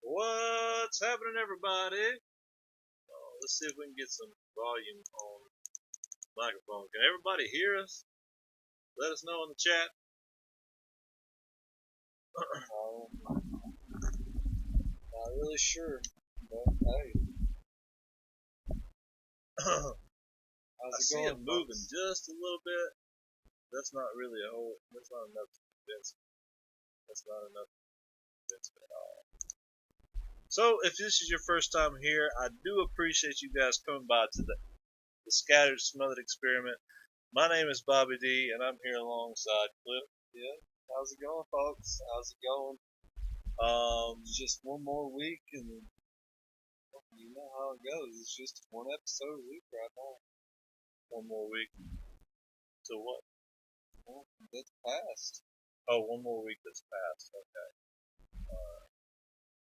What's happening, everybody? Let's see if we can get some volume on the microphone. Can everybody hear us? Let us know in the chat. Not really sure, but hey. I see it moving just a little bit. That's not really a whole. That's not enough to convince me. That's not enough to convince me at all. So, if this is your first time here, I do appreciate you guys coming by to the Scattered Smothered Experiment. My name is Bobby D, and I'm here alongside Cliff. Yeah, how's it going, folks? How's it going? Just one more week, and you know how it goes. It's just one episode a week right now. One more week. So what? Well, that's passed. Oh, one more week that's passed. Okay.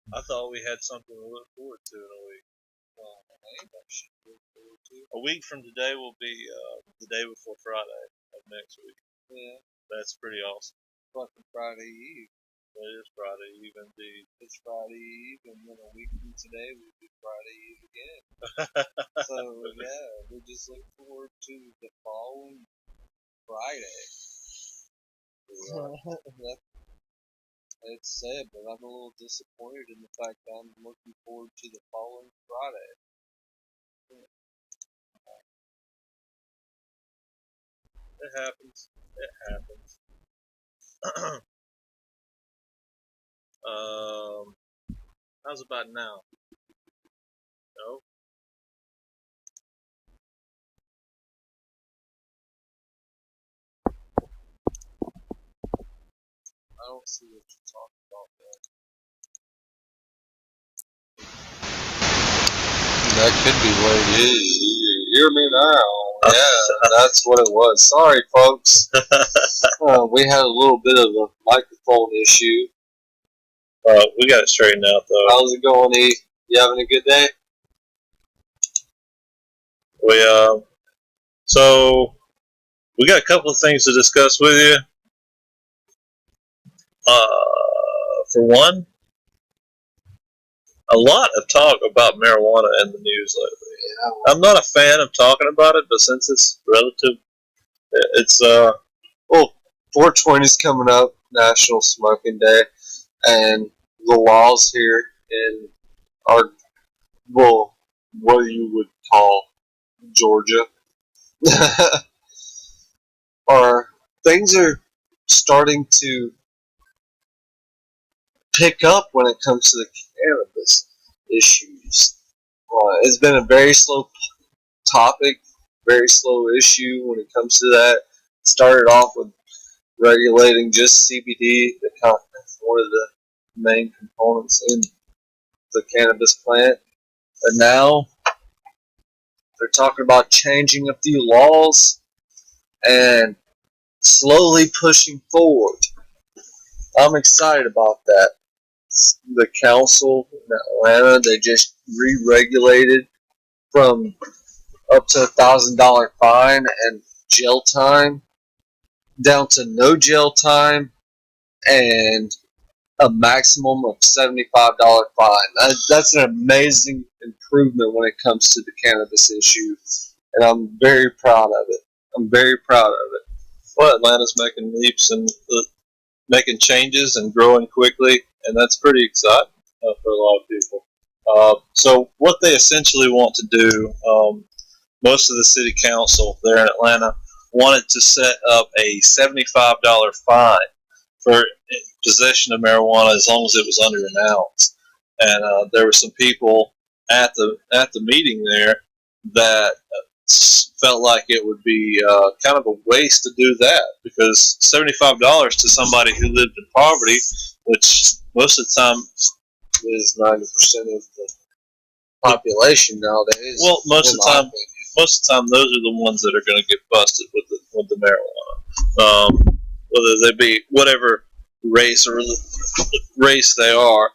I thought we had something to look forward to in a week. Well, I ain't that shit to look forward to. A week from today will be the day before Friday of next week. Yeah. That's pretty awesome. Fucking Friday Eve. It is Friday Eve indeed. It's Friday Eve, and then a week from today will be Friday Eve again. So, yeah, we just look forward to the following Friday. It's sad, but I'm a little disappointed in the fact that I'm looking forward to the following Friday. It happens. It happens. How's about now? No? I don't see what you're talking about there. That could be what it is. You hear me now? Yeah, that's what it was. Sorry, folks. We had a little bit of a microphone issue. We got it straightened out, though. How's it going, E? You having a good day? So we got a couple of things to discuss with you. For one, a lot of talk about marijuana in the news lately. Yeah. I'm not a fan of talking about it, but since it's relative, it's 420 is coming up, National Smoking Day, and the laws here in our, well, what you would call Georgia, things are starting to pick up when it comes to the cannabis issues. It's been a very slow topic, very slow issue when it comes to that. It started off with regulating just CBD, one of the main components in the cannabis plant. And now they're talking about changing a few laws and slowly pushing forward. I'm excited about that. The council in Atlanta, they just re-regulated from up to $1,000 fine and jail time down to no jail time and a maximum of $75 fine. That's an amazing improvement when it comes to the cannabis issue, and I'm very proud of it. Well, Atlanta's making leaps and making changes and growing quickly, and that's pretty exciting for a lot of people. So what they essentially want to do, most of the city council there in Atlanta wanted to set up a $75 fine for possession of marijuana as long as it was under an ounce. And there were some people at the meeting there that felt like it would be kind of a waste to do that, because $75 to somebody who lived in poverty, which most of the time is 90% of the population nowadays. Well, most of the time, those are the ones that are going to get busted with the marijuana, whether they be whatever race or race they are.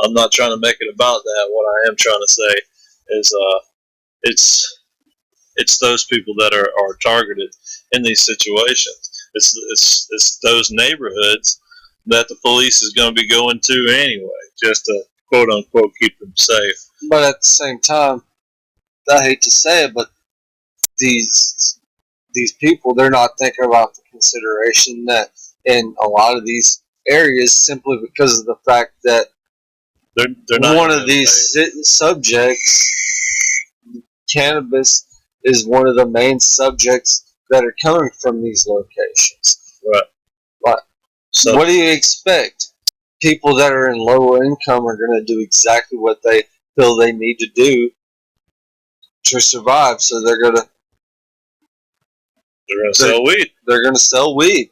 I'm not trying to make it about that. What I am trying to say is, it's those people that are targeted in these situations. It's those neighborhoods that the police is going to be going to anyway, just to quote unquote keep them safe. But at the same time, I hate to say it, but these people, they're not thinking about the consideration that in a lot of these areas, simply because of the fact that they're not one of these subjects, cannabis, is one of the main subjects that are coming from these locations. Right. But so, what do you expect? People that are in lower income are going to do exactly what they feel they need to do to survive. So they're going to sell weed. They're going to sell weed.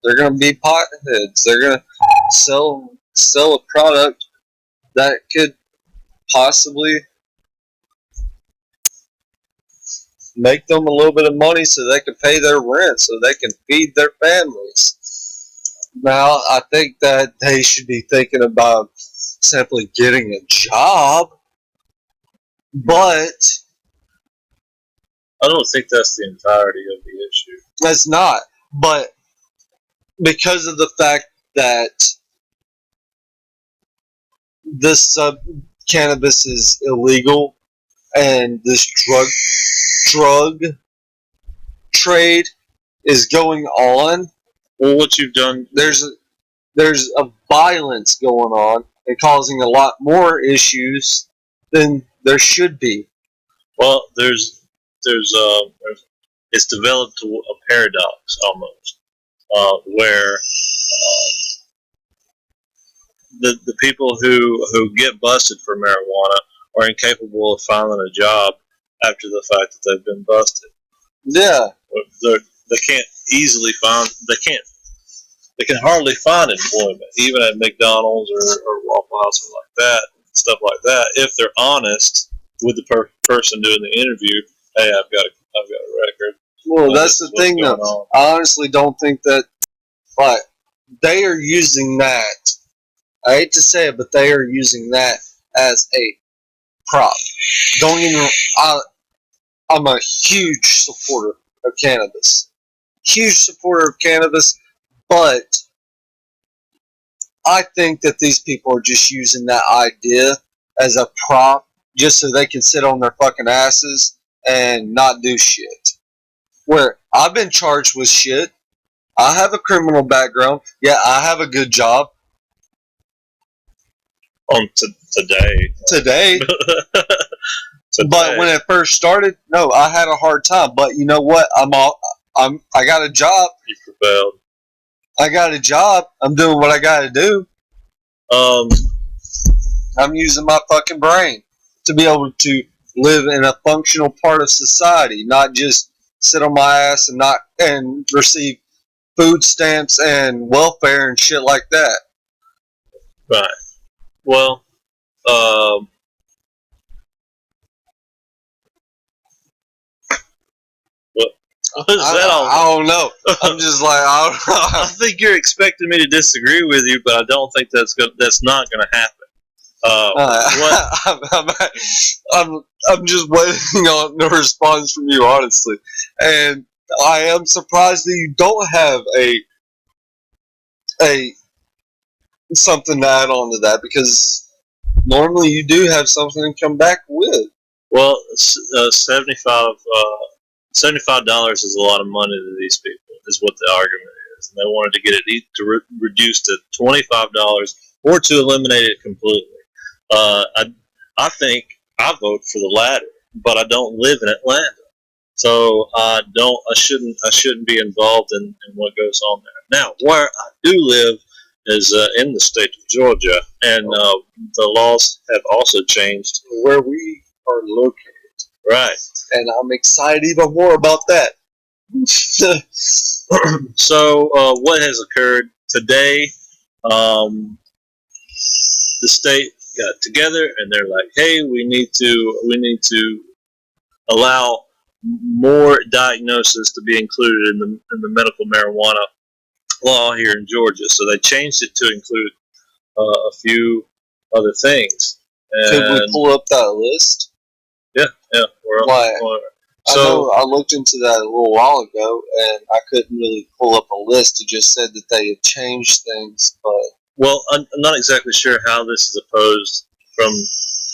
They're going to be potheads. They're going to sell a product that could possibly make them a little bit of money so they can pay their rent, so they can feed their families. Now, I think that they should be thinking about simply getting a job, but I don't think that's the entirety of the issue. That's not. But because of the fact that this cannabis is illegal and this drug trade is going on, well, what you've done, there's a violence going on and causing a lot more issues than there should be. Well, it's developed to a paradox almost, where the people who get busted for marijuana are incapable of finding a job after the fact that they've been busted. Yeah, they can't easily find. They can hardly find employment, even at McDonald's or Waffle House or like that, stuff like that. If they're honest with the person doing the interview, hey, I've got a record. Well, that's the thing, though. I honestly don't think that, but they are using that. I hate to say it, but they are using that as a prop. Don't even. I'm a huge supporter of cannabis. Huge supporter of cannabis, but I think that these people are just using that idea as a prop just so they can sit on their fucking asses and not do shit. Where I've been charged with shit. I have a criminal background. Yeah, I have a good job. Today. But when it first started, no, I had a hard time. But you know what? I got a job. You prevailed. I got a job. I'm doing what I got to do. I'm using my fucking brain to be able to live in a functional part of society, not just sit on my ass and receive food stamps and welfare and shit like that. Right. Well, what is that all? I don't know. I'm just like, I don't know. I think you're expecting me to disagree with you, but I don't think that's not going to happen. I'm just waiting on a response from you, honestly, and I am surprised that you don't have a something to add on to that, because normally you do have something to come back with. Well, $75 is a lot of money to these people, is what the argument is. And they wanted to get it reduced to $25 or to eliminate it completely. I think I vote for the latter, but I don't live in Atlanta, so I shouldn't be involved in what goes on there. Now, where I do live is in the state of Georgia, and the laws have also changed where we are located. Right. And I'm excited even more about that. So, what has occurred today? The state got together and they're like, "Hey, we need to allow more diagnosis to be included in the medical marijuana law here in Georgia." So they changed it to include a few other things. Could we pull up that list? Yeah. So I looked into that a little while ago, and I couldn't really pull up a list. It just said that they had changed things, but well, I'm not exactly sure how this is opposed from.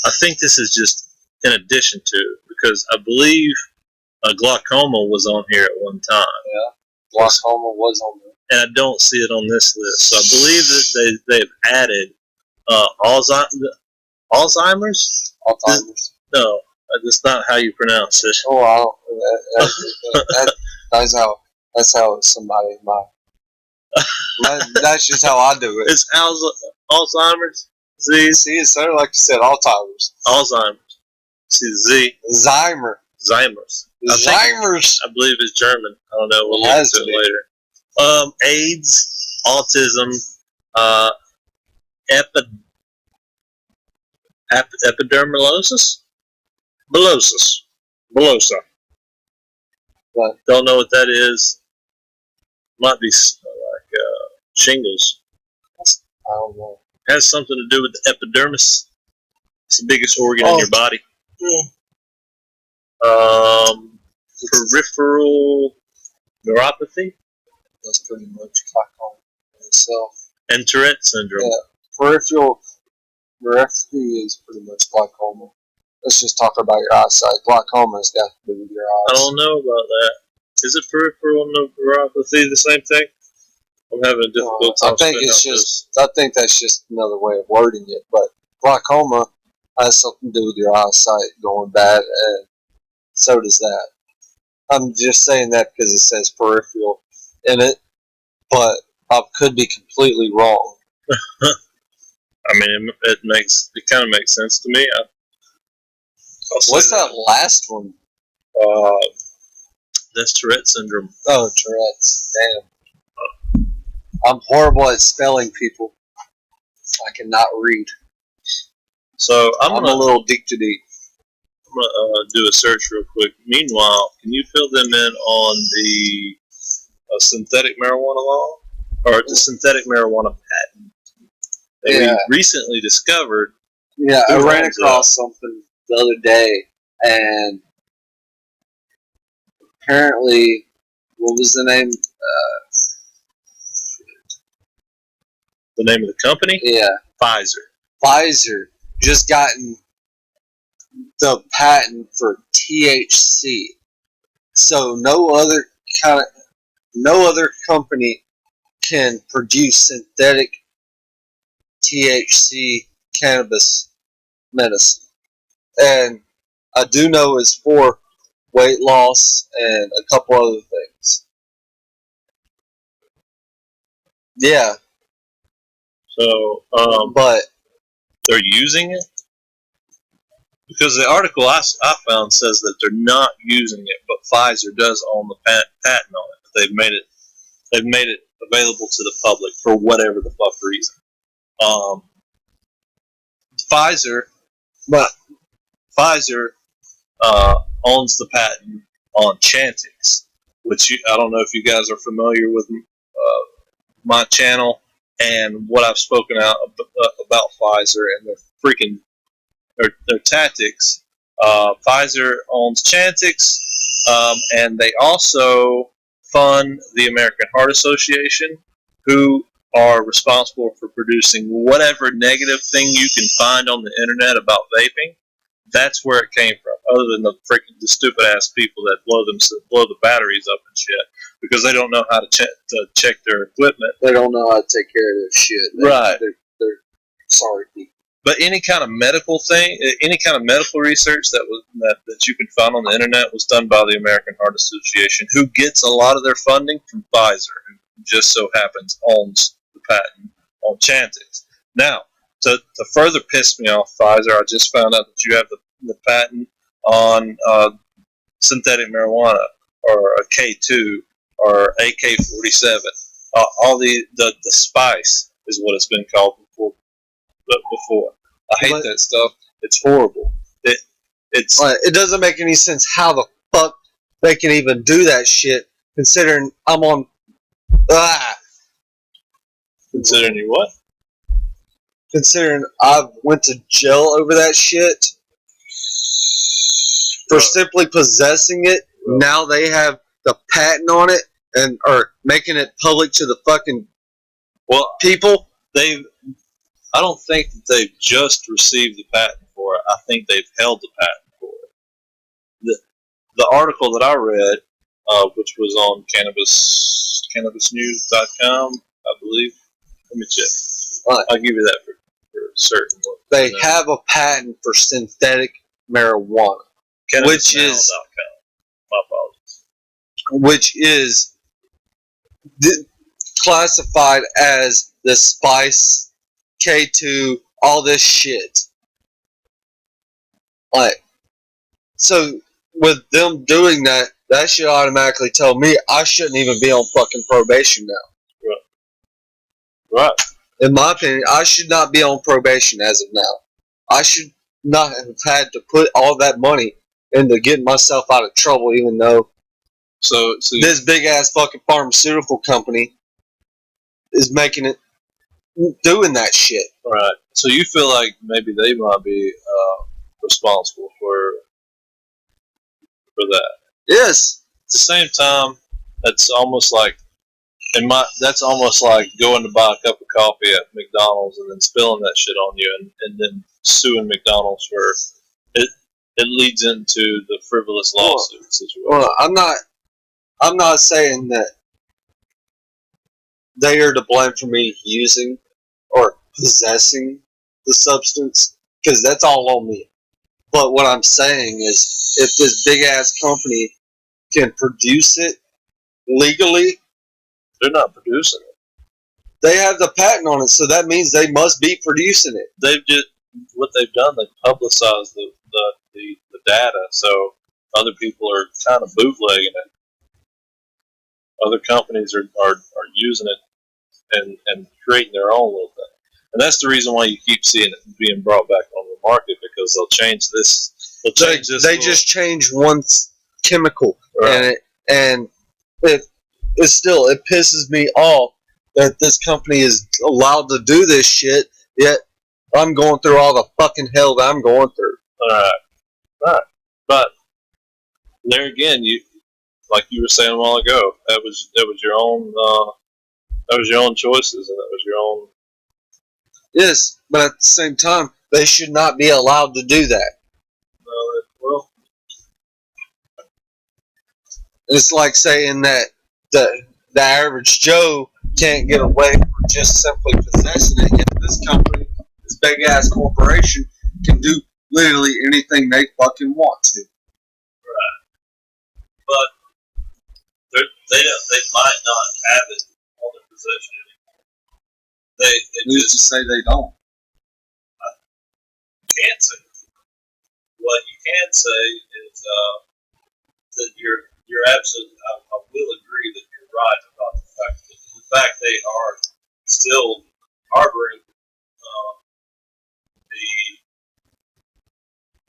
I think this is just in addition to, because I believe glaucoma was on here at one time. yeah, glaucoma was on there. And I don't see it on this list. So I believe that they've added Alzheimer's. Alzheimer's. No, that's not how you pronounce it. Oh, wow. That's how somebody might. That's just how I do it. It's Alzheimer's disease. See, it sounded like you said Alzheimer's. Alzheimer's. See the Z. Alzheimer's. I believe it's German. I don't know. We'll look into it later. AIDS, autism, epidermolysis, bullosa. What? Don't know what that is. Might be like shingles. I don't know. Has something to do with the epidermis. It's the biggest organ in your body. Peripheral neuropathy. That's pretty much glaucoma itself. And Tourette syndrome. Yeah, peripheral neuropathy is pretty much glaucoma. Let's just talk about your eyesight. Glaucoma has got to do with your eyes. I don't know about that. Is it peripheral neuropathy the same thing? I'm having a difficult time. I think that's just another way of wording it. But glaucoma has something to do with your eyesight going bad, and so does that. I'm just saying that because it says peripheral in it, but I could be completely wrong. I mean, it kind of makes sense to me. What's that last one? That's Tourette syndrome. Oh, Tourette's. Damn. I'm horrible at spelling, people. I cannot read. So I'm a little deep to deep. I'm gonna do a search real quick. Meanwhile, can you fill them in on the synthetic marijuana law or the synthetic marijuana patent that we recently discovered? Yeah, I ran across something the other day, and apparently, what was the name? The name of the company? Yeah, Pfizer just gotten the patent for THC. So no other company can produce synthetic THC cannabis medicine. And I do know it's for weight loss and a couple other things. Yeah. So, but they're using it? Because the article I found says that they're not using it, but Pfizer does own the patent on it. They've made it available to the public for whatever the fuck reason. Pfizer owns the patent on Chantix, which I don't know if you guys are familiar with my channel and what I've spoken out about Pfizer and their tactics. Pfizer owns Chantix, and they also fund the American Heart Association, who are responsible for producing whatever negative thing you can find on the internet about vaping. That's where it came from, other than the stupid ass people that blow the batteries up and shit because they don't know how to check their equipment. They don't know how to take care of their shit. Right. They're sorry people. But any kind of medical thing, any kind of medical research that you can find on the internet was done by the American Heart Association, who gets a lot of their funding from Pfizer, who just so happens owns the patent on Chantix. Now, to further piss me off, Pfizer, I just found out that you have the patent on synthetic marijuana, or a K2, or AK-47. All the spice is what it's been called before. I hate that stuff. It's horrible. It doesn't make any sense how the fuck they can even do that shit, considering I'm on. Considering you what? Considering I went to jail over that shit for simply possessing it Now they have the patent on it and are making it public to the fucking people. I don't think that they've just received the patent for it. I think they've held the patent for it. The article that I read, which was on cannabisnews.com, I believe. Let me check. I'll give you that for certain. They have a patent for synthetic marijuana, which is my apologies. Which is classified as the spice, K2, all this shit. So with them doing that, that should automatically tell me I shouldn't even be on fucking probation now. Right. In my opinion, I should not be on probation as of now. I should not have had to put all that money into getting myself out of trouble, even though this big ass fucking pharmaceutical company is making it, doing that shit. Right. So you feel like maybe they might be responsible for that. Yes. At the same time, that's almost like going to buy a cup of coffee at McDonald's and then spilling that shit on you and then suing McDonald's for it. It leads into the frivolous lawsuit situation. Well, I'm not saying that they are to blame for me using or possessing the substance, because that's all on me. But what I'm saying is, if this big ass company can produce it legally, they're not producing it. They have the patent on it, so that means they must be producing it. What they've done, they've publicized the data, so other people are kind of bootlegging it. Other companies are using it and creating their own little thing. And that's the reason why you keep seeing it being brought back on the market, because they'll change this. They just change one chemical, right. and it pisses me off that this company is allowed to do this shit, yet I'm going through all the fucking hell that I'm going through. Right. But there again, like you were saying a while ago, that was your own choices, and that was your own. Yes, but at the same time, they should not be allowed to do that. Well, it's like saying that the average Joe can't get away for just simply possessing it. Yet this company, this big ass corporation, can do literally anything they fucking want to. Right. But they might not have it on their possession anymore. Who's to say they don't? Can't say. What you can say is that you're absolutely. I will agree that you're right about the fact they are still harboring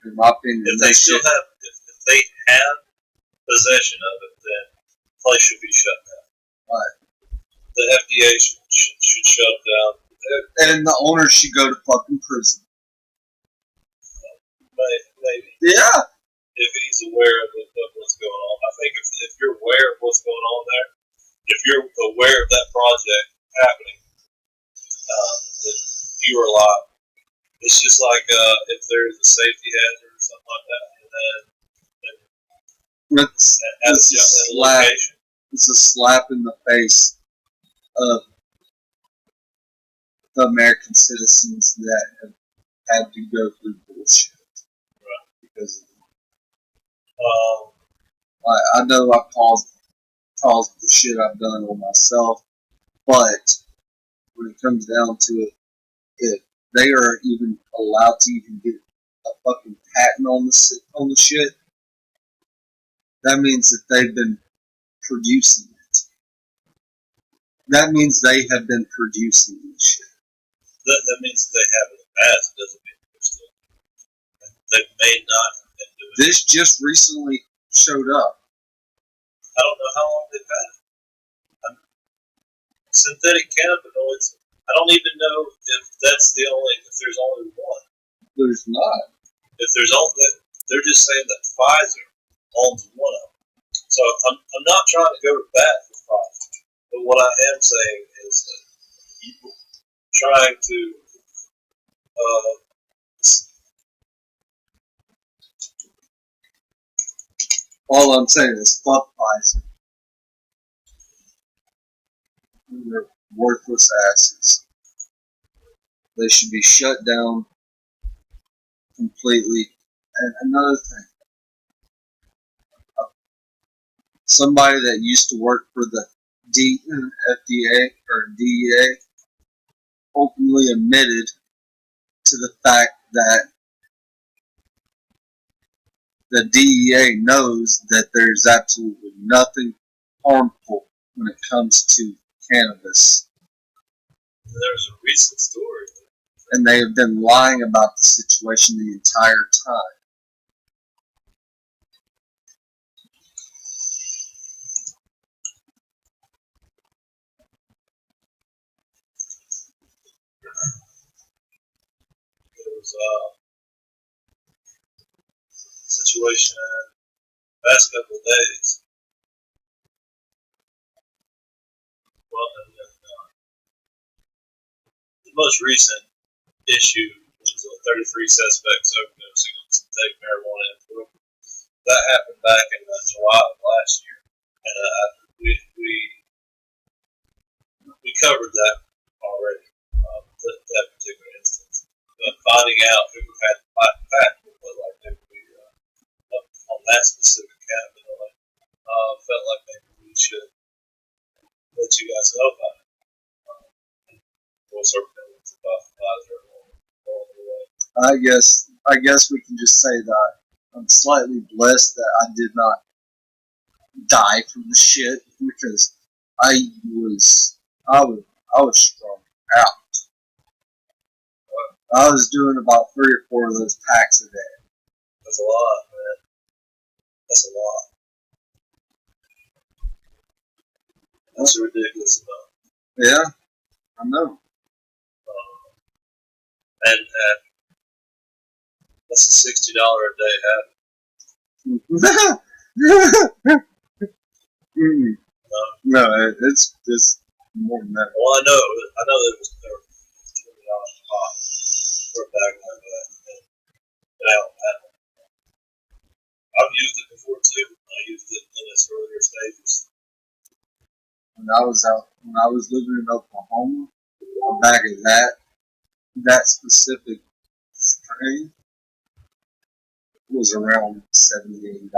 in my opinion, if they have possession of it, then the place should be shut down. Right. The FDA should shut them down. And the owner should go to fucking prison. Maybe. Yeah. If he's aware of what's going on. I think if you're aware of what's going on there, if you're aware of that project happening, then you are liable. It's just like if there's a safety hazard or something like that, and then it's a slap in the face of the American citizens that have had to go through bullshit. Right. Because I know I've caused the shit I've done on myself, but when it comes down to it, if they are even allowed to even get a fucking patent on the shit, that means that they've been producing it. That means they have been producing this shit. That means that they have in the past. It doesn't mean they're still. They may not have been doing it. This just recently showed up. I don't know how long they've had it. Synthetic cannabinoids, I don't even know if there's only one. There's not. If there's only, they're just saying that Pfizer owns one of them. So I'm not trying to go to bat for profit, but what I am saying is that people trying to all I'm saying is fuck Pfizer. They're worthless asses. They should be shut down completely. And another thing, somebody that used to work for the FDA or DEA openly admitted to the fact that the DEA knows that there's absolutely nothing harmful when it comes to cannabis. There's a recent story. And they have been lying about the situation the entire time. There was a situation the past couple of days. Well, the most recent issue was a 33 suspects overdosing on synthetic marijuana in Brooklyn. That happened back in July of last year, and we covered that already. That particular instance, but finding out who had the patent, like maybe on that specific cabinet, felt like maybe we should let you guys know about it. What's our feelings about Pfizer along the way? I guess we can just say that I'm slightly blessed that I did not die from the shit, because I was strung out. I was doing about 3 or 4 of those packs a day. That's a lot, man. That's a lot. That's a ridiculous amount. Yeah, I know. And that's a $60 a day habit. No, it's more than that. Well, I know that it was $20 a pop for a bag like that. And I've used it before too. I used it in its earlier stages. When I was living in Oklahoma, a bag of that specific strain was around $78.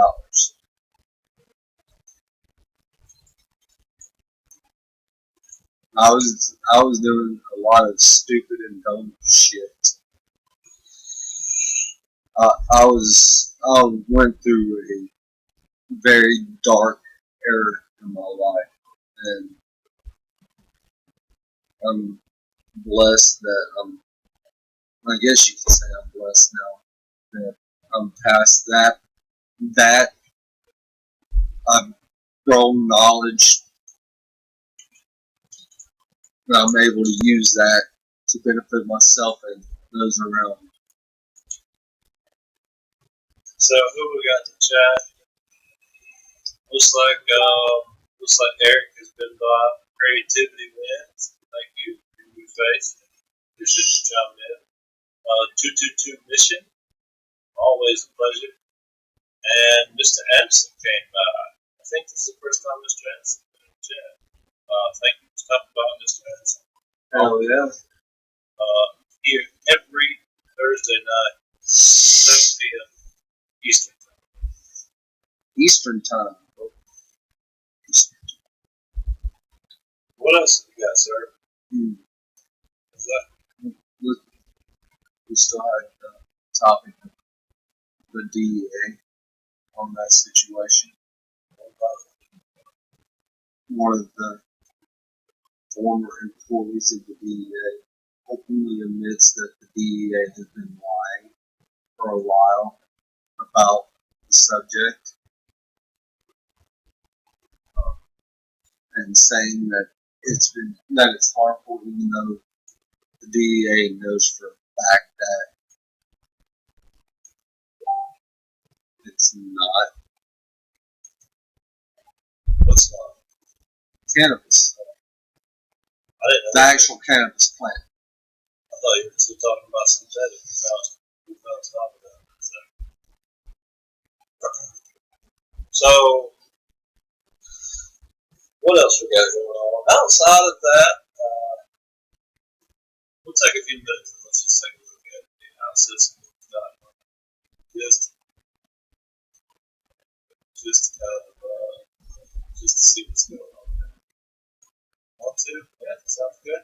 I was doing a lot of stupid and dumb shit. I went through a very dark era in my life, and I'm blessed that I guess you could say I'm blessed now that I'm past that. That I've grown knowledge, and I'm able to use that to benefit myself and those around me. So who we got in the chat? Looks like Erick has been by. Creativity wins. Thank you. New face. You should chime in. 222 mission. Always a pleasure. And Mr. Anderson came by. I think this is the first time Mr. Anderson been in the chat. Thank you for stopping by, Mr. Anderson. Oh yeah. Here every Thursday night, 7 p.m. Eastern time. Eastern time. What else have you got, sir? Is that? We still had the topic of the DEA on that situation. One of the former employees of the DEA openly admits that the DEA has been lying for a while about the subject, and saying that it's harmful, even though the DEA knows for a fact that it's not. What's not? Cannabis. I didn't know. The actual cannabis plant. I thought you were still talking about synthetic. We found stop with that. So, what else we got going on? Outside of that, we'll take a few minutes and let's just take a look at the iCitizenNews.com. Just to see what's going on there. Want to? Yeah, that sounds good.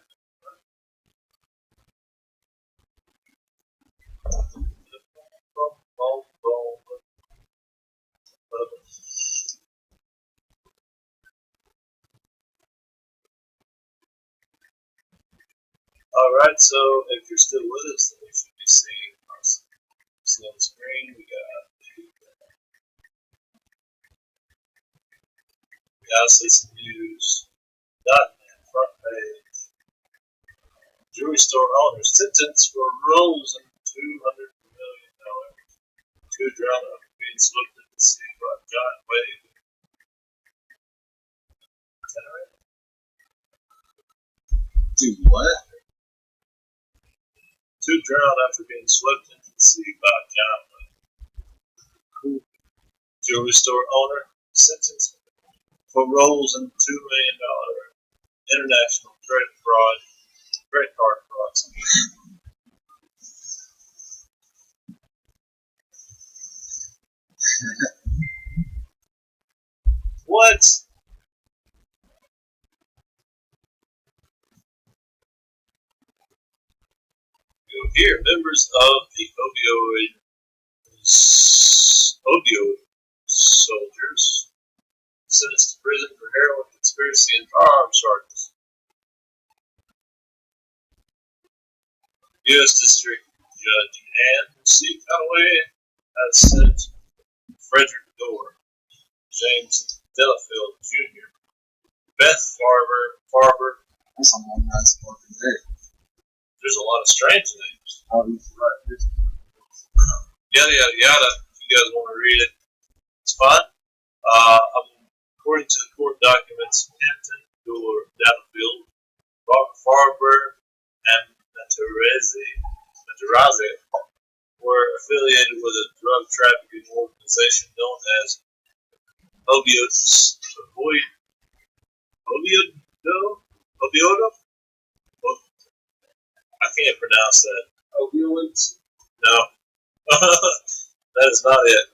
Alright, so if you're still with us, then you should be seeing our slow screen. We got the iCitizenNews.net front page. Jewelry store owners sentenced for rolls and $200 million. Two drowned after being swept into the sea by a giant wave. Dude, what? Two drowned after being swept into the sea by a giant wave. Cool. Jewelry store owner sentenced for rolls and $2 million international credit card fraud scheme. What? Here, members of the opioid soldiers sentenced to prison for heroin conspiracy and firearms charges. U.S. District Judge Ann C. Conway has sent Frederick Dorr, James Delafield Jr., Beth Farber. That's a long nice fucking day. There's a lot of strange names. Oh, he's right. Yada yada yada. If you guys want to read it, it's fine. According to the court documents, Hampton, Dorr, Delafield, Farber, and Matarazzi were affiliated with a drug trafficking organization known as Obiodo? I can't pronounce that. Opioids? No. That is not it.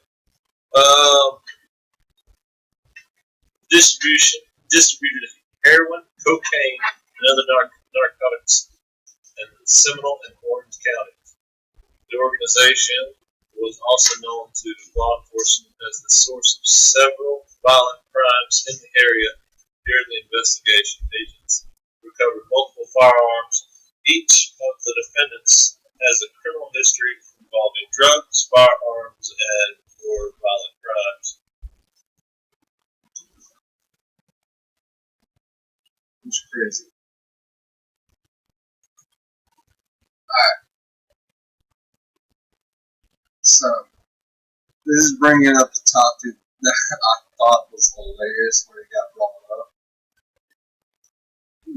Distributed heroin, cocaine, and other narcotics in Seminole and Orange counties. The organization was also known to law enforcement as the source of several violent crimes in the area. During the investigation, agents recovered multiple firearms. Each of the defendants has a criminal history involving drugs, firearms, and or violent crimes. It's crazy. Alright. So, this is bringing up the topic that I thought was hilarious when it got brought up.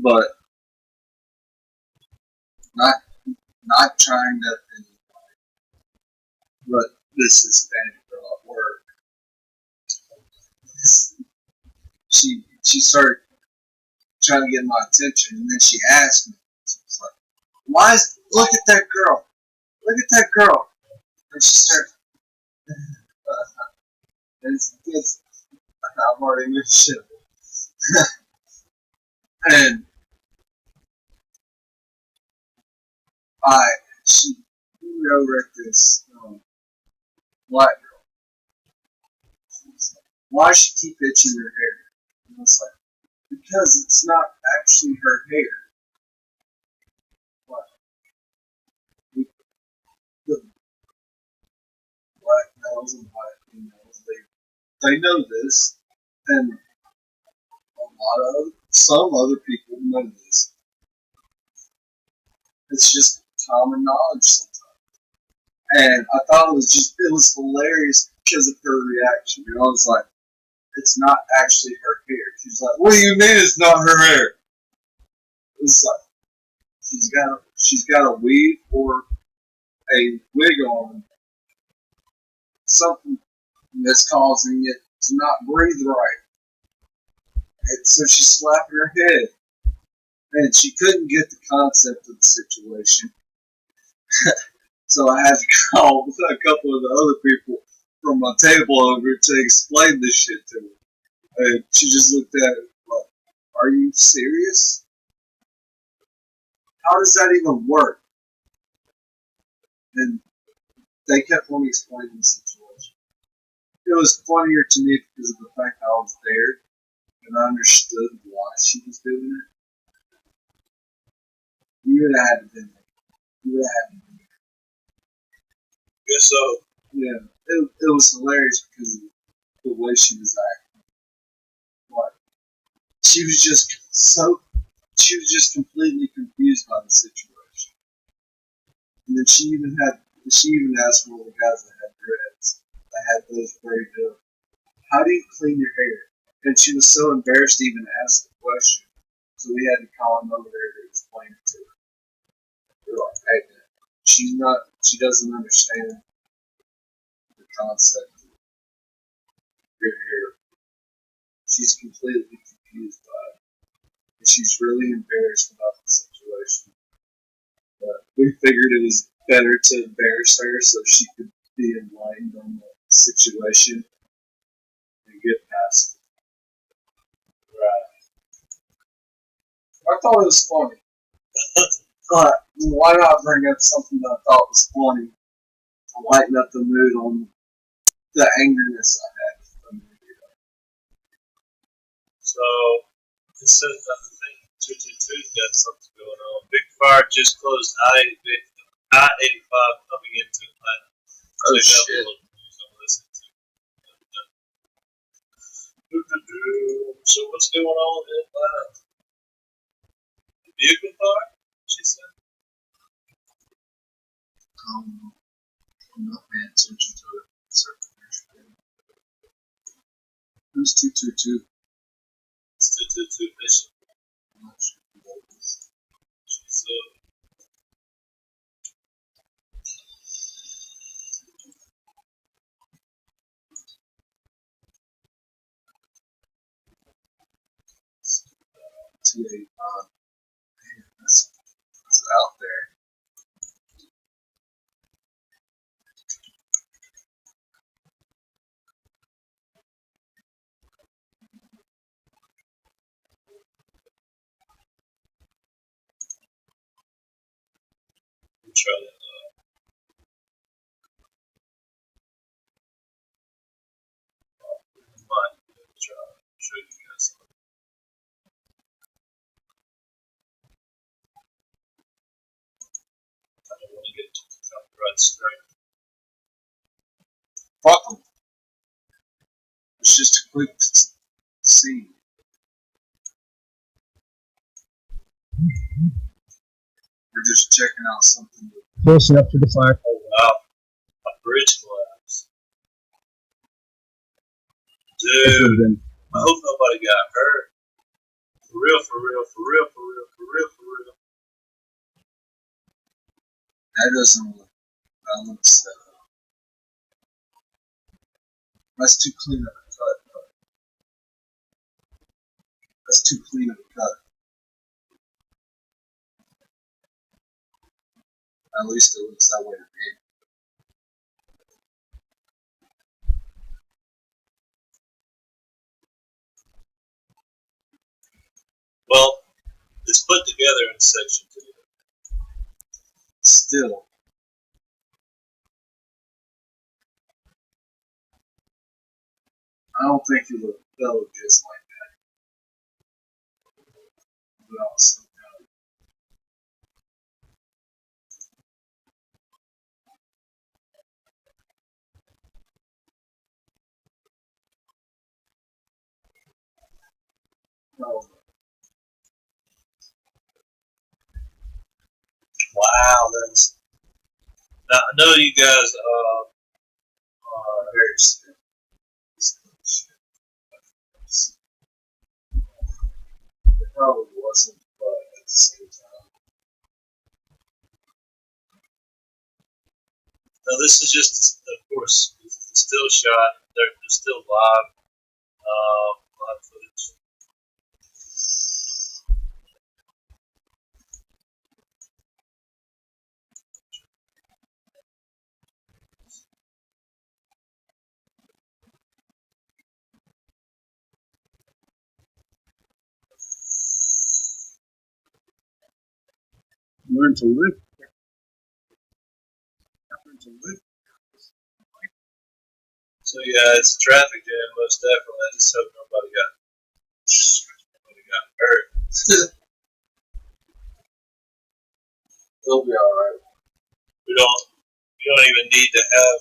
But, not trying to offend anybody, but this Hispanic girl at work, she started trying to get my attention, and then she asked me, she was like, look at that girl, and she started, it's I've already mentioned it. And she moved over at this black girl. She was like, why does she keep itching her hair? And I was like, because it's not actually her hair. But the black males and white females, they know this, and some other people know this. It's just common knowledge sometimes. And I thought it was hilarious because of her reaction. And I was like, it's not actually her hair. She's like, what do you mean it's not her hair? It's like she's got a weave or a wig on, something that's causing it to not breathe right. And so she's slapping her head. And she couldn't get the concept of the situation. So I had to call a couple of the other people from my table over to explain this shit to her. And she just looked at it like, are you serious? How does that even work? And they kept on explaining the situation. It was funnier to me because of the fact that I was there and I understood why she was doing it. You would have had to be there. You would have had to be there. Guess so. Yeah, it was hilarious because of the way she was acting. Like, she was just completely confused by the situation. And then she even asked one of the guys that had dreads, that had those braided up, how do you clean your hair? And she was so embarrassed to even ask the question. So we had to call him over there to explain it to her. We're like, hey man, she doesn't understand the concept of your hair. She's completely confused by it. And she's really embarrassed about the situation. But we figured it was better to embarrass her so she could be enlightened on the situation and get past it. Right. I thought it was funny. But why not bring up something that I thought was funny to lighten up the mood on the angerness I had from the video? So, it says that I think 222's got something going on. Big fire just closed I-85 coming into Atlanta. Oh shit. So what's going on in Atlanta? Vehicle fire? She said. I'm not paying attention to it. Who's 222? It's 222 mission. I'm not sure who that is. She's $285. Man, that's out there. try to show you guys something. I don't want to get to the copyright strike. Fuck them. It's just a quick scene. We're just checking out something. Close enough to the fire. Oh wow, a bridge collapse. Dude, I hope nobody got hurt. For real, for real, for real, for real, for real, for real. That doesn't look. That looks. That's too clean of a cut. That's too clean of a cut. At least it looks that way to me. Well, it's put together in section 2. Still. I don't think they'll look just like that. But also, no. Wow, that's. Now I know you guys Very still. wasn't, but at the same time. Now this is just, of course, it's a still shot. They're still live, live footage. Learn to live. Learn to live. So yeah, it's a traffic jam, most definitely. I just hope nobody got hurt. They'll be alright. You don't even need to have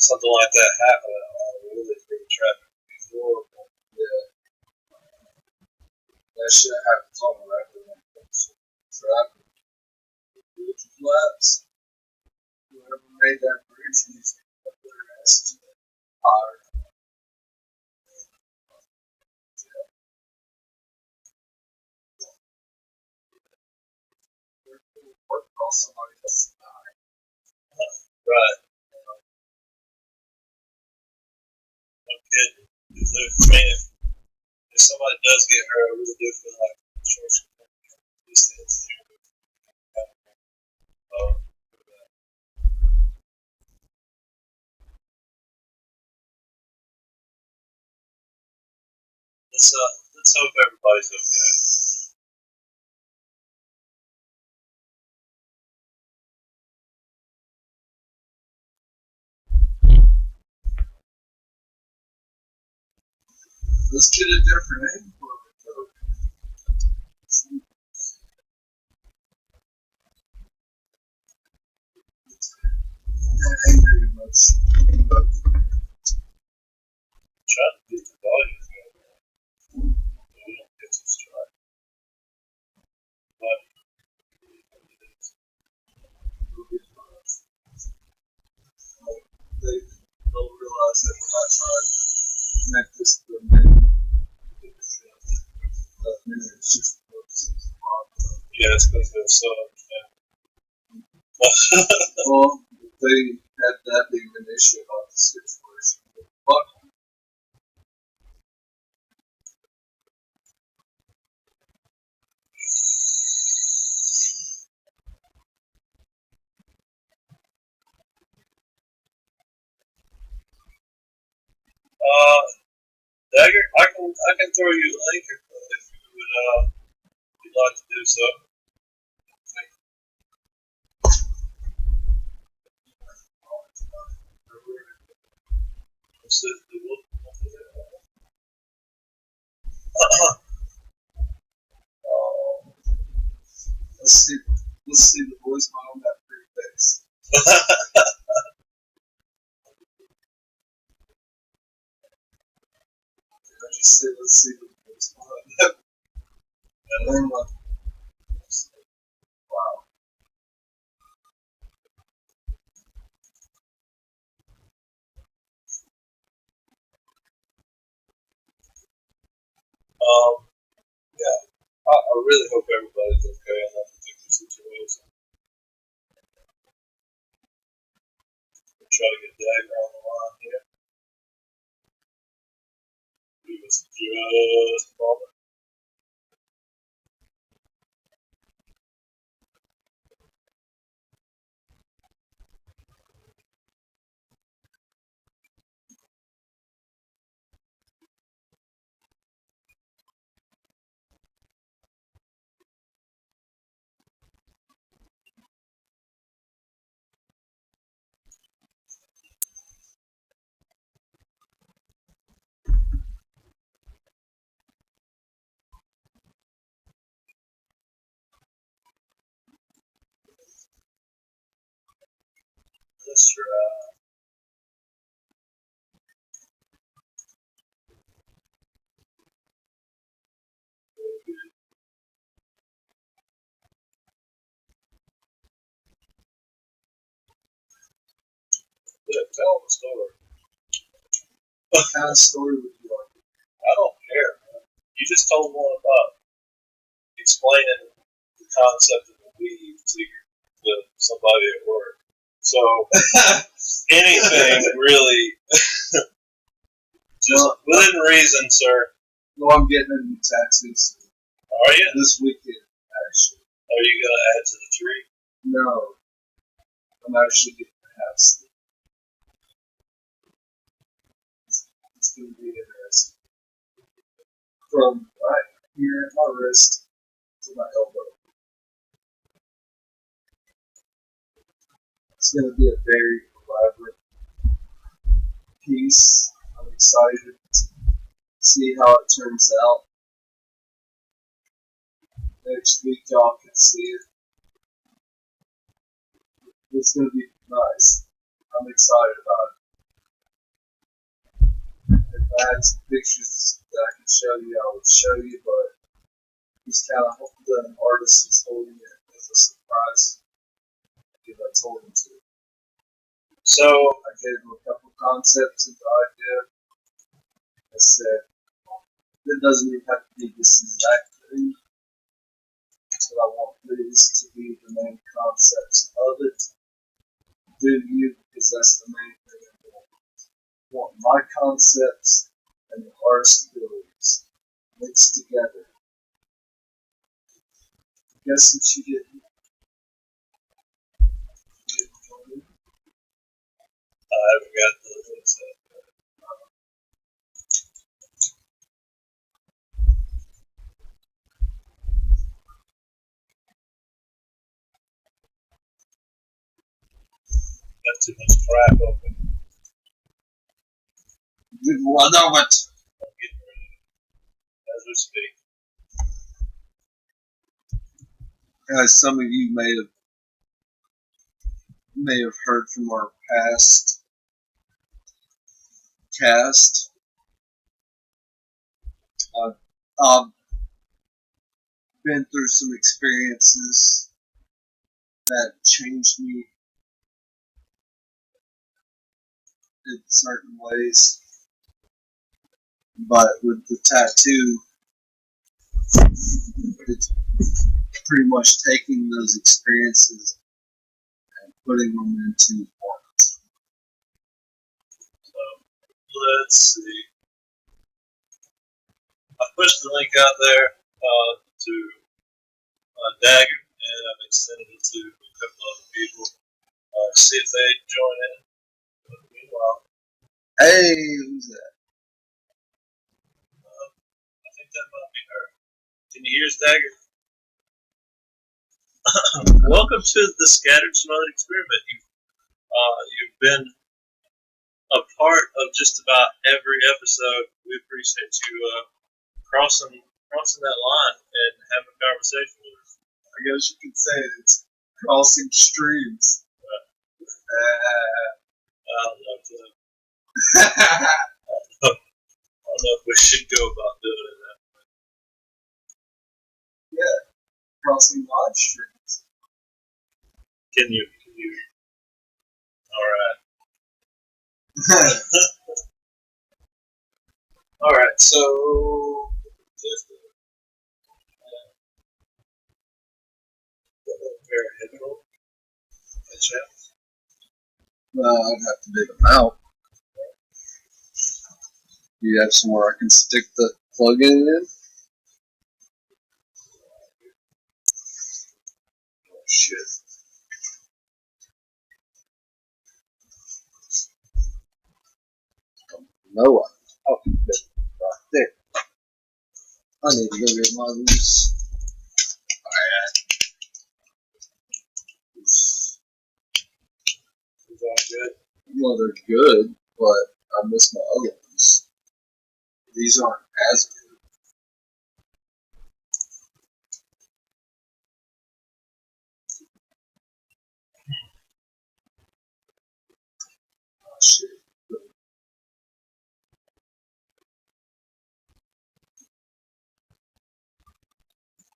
something like that happen at all, really, for the traffic to be horrible. Yeah. That shit happens on the regular. Traffic. Bridge collapse. Whoever made that bridge needs to put their ass to it. Hard. Work on somebody else. Right. No kidding. I mean, if somebody does get hurt, I really do feel like construction companies, at least the engineer, let's hope everybody's okay. Let's get a different name for it, though. That ain't very much. Try to get the volume going. We don't get to strike. But They don't realize that we're not trying to make this the main. It's just yeah, it's because they're so understanding. well, if they had that big of an issue about the situation, fuck. Dagger, I can throw you a link if you would you'd like to do so. Let's see the voicemail on that pretty face. I just say let's see the voicemail on that. And then wow. Yeah, I really hope everybody's okay in that particular situation. We'll try to get Dagger on the line here. Give us just a moment. Let's try. Yeah, tell them a story. What kind of story would you like? I don't care, man. You just told one about explaining the concept of a weave to somebody at work. So anything really, just within reason, sir. Well, I'm getting into tattoos. Are you? This weekend, actually. Are you going to add to the tree? No. I'm actually getting a house. It's going to be interesting. From right here at my wrist to my elbow. It's going to be a very elaborate piece. I'm excited to see how it turns out. Next week, y'all can see it. It's going to be nice. I'm excited about it. If I had some pictures that I could show you, I would show you, but he's kind of the artist is holding it as a surprise because I told him to. So I gave him a couple concepts of the idea. I said, it doesn't even have to be this exact thing, but I want these to be the main concepts of it. Do you, because that's the main thing I want. I want my concepts and the artist's abilities mixed together. Guess what you didn't? I haven't got the things up. Got too much crap open. We've run over it. I'm getting rid of it as we speak. As some of you may have heard from our past cast, I've been through some experiences that changed me in certain ways, but with the tattoo, it's pretty much taking those experiences and putting them into art. So let's see. I pushed the link out there to Dagger, and I've extended it to a couple other people. See if they join in. But meanwhile, Hey, who's that? I think that might be her. Can you hear us, Dagger? Welcome to the Scattered Smothered Experiment. You've been a part of just about every episode. We appreciate you crossing that line and having a conversation with us. I guess you could say it's crossing streams. I don't know if we should go about doing it that way. Yeah, crossing live streams. Can you? All right. All right. So just I'd have to dig them out. Do you have somewhere I can stick the plug-in in? Oh, shit. No, I'll keep it right there. I need to go get my loose. Alright. Is that good? Well, they're good, but I miss my other ones. These aren't as good. Oh, shit.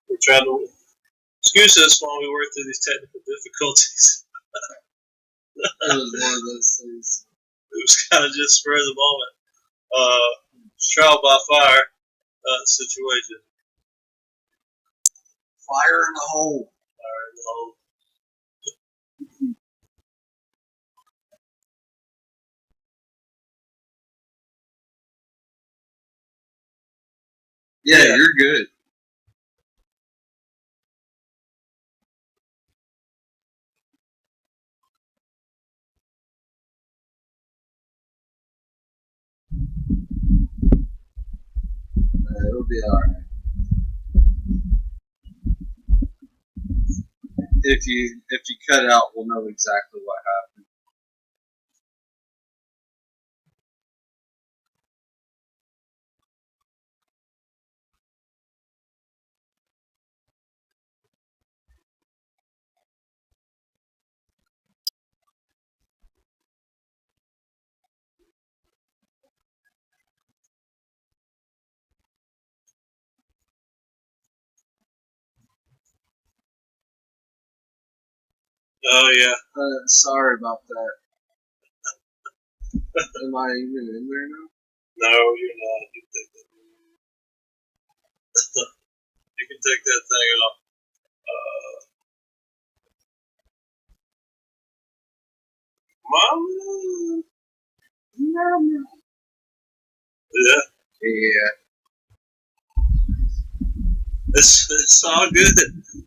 We're trying to excuse us while we work through these technical difficulties. It was one of those things. It was kind of just spur of the moment, trial by fire situation. Fire in the hole. Fire in the hole. Yeah, you're good. It'll be alright. If you cut out, we'll know exactly what happened. Oh yeah. Sorry about that. Am I even in there now? No, you're not. You can take that thing off. Mom. Yeah. Yeah. It's all good.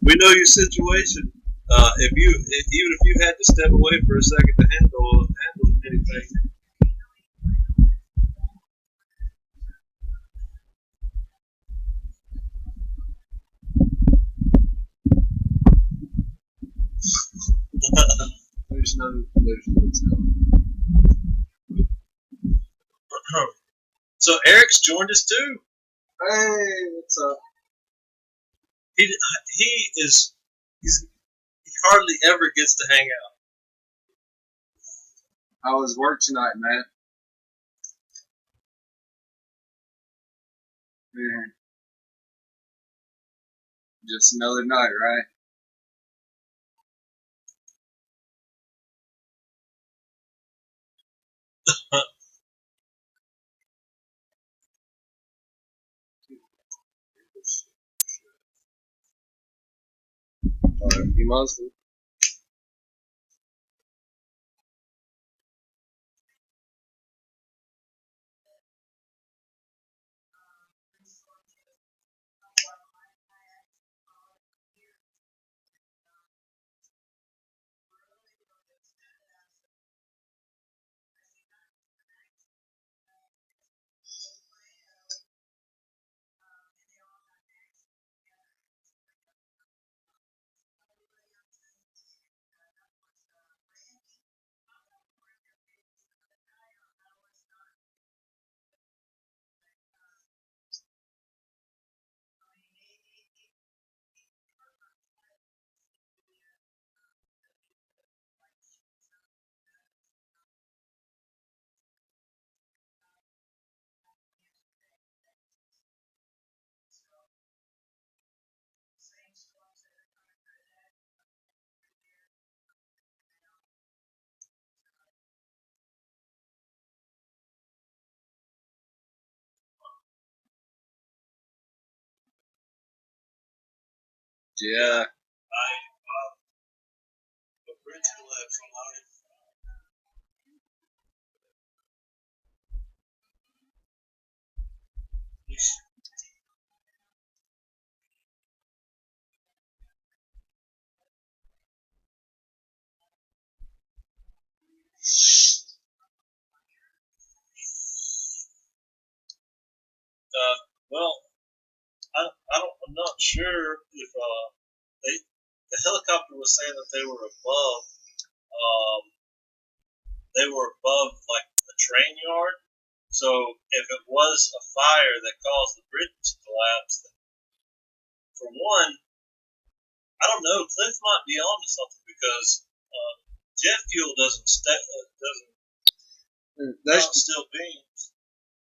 We know your situation. Even if you had to step away for a second to handle anything. There's no telling. So Erick's joined us too. Hey, what's up? He hardly ever gets to hang out. How was work tonight, man? Man. Just another night, right? You mostly. Yeah. The bridge collapsed on our well, I'm not sure if the helicopter was saying that they were above like a train yard. So if it was a fire that caused the bridge to collapse, then for one, I don't know. Cliff might be onto something because jet fuel doesn't still beams.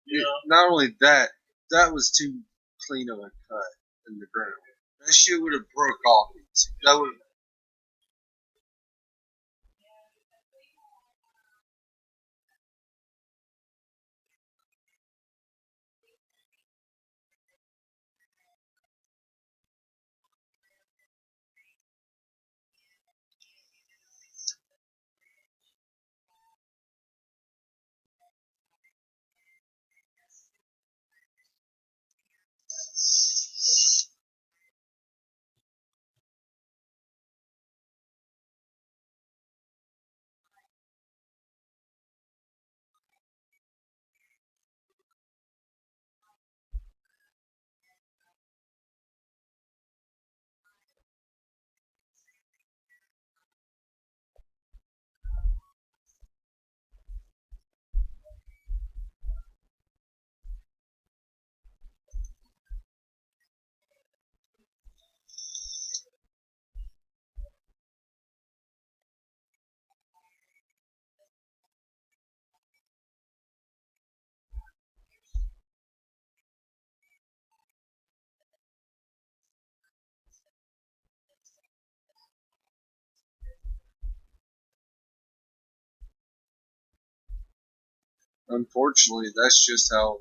You know? Not only that, that was too clean of a cut in the ground. That shit would have broke off. That would. Unfortunately, that's just how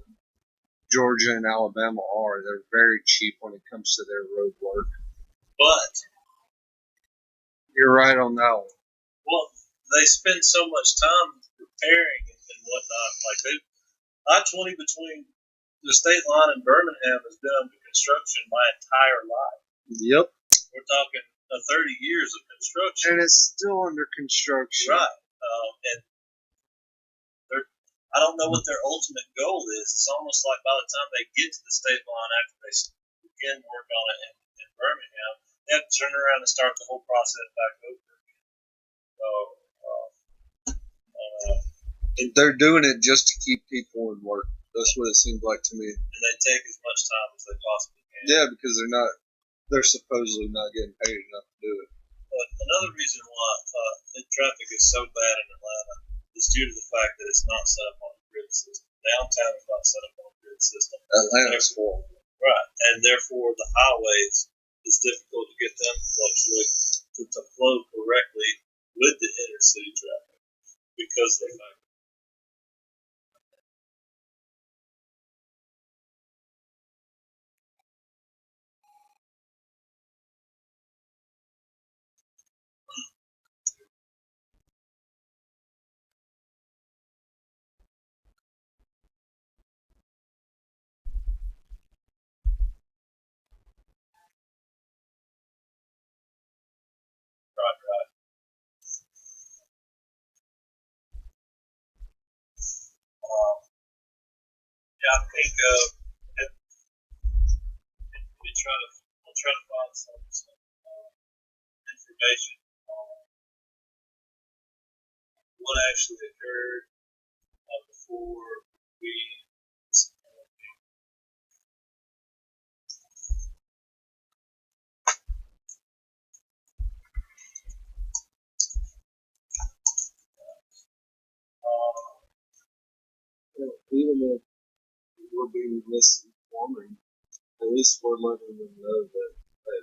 Georgia and Alabama are. They're very cheap when it comes to their road work. But You're right on that one. well, they spend so much time repairing and whatnot. Like I-20 between the state line and Birmingham has been under construction my entire life. Yep. We're talking 30 years of construction. And it's still under construction. Right. And I don't know what their ultimate goal is. It's almost like by the time they get to the state line after they begin work on it in Birmingham, they have to turn around and start the whole process back over again. So, and they're doing it just to keep people in work. That's what it seems like to me. And they take as much time as they possibly can. Yeah, because they're supposedly not getting paid enough to do it. But another reason why the traffic is so bad in Atlanta is due to the fact that it's not set up on a grid system. Downtown is not set up on a grid system. Atlanta's full. Right, and therefore the highways, it's difficult to get them to flow correctly with the inner city traffic because of the fact. Right. Yeah, I think we'll try to find some information on what actually occurred before we. Even if we're being misinformed, at least we're letting them know that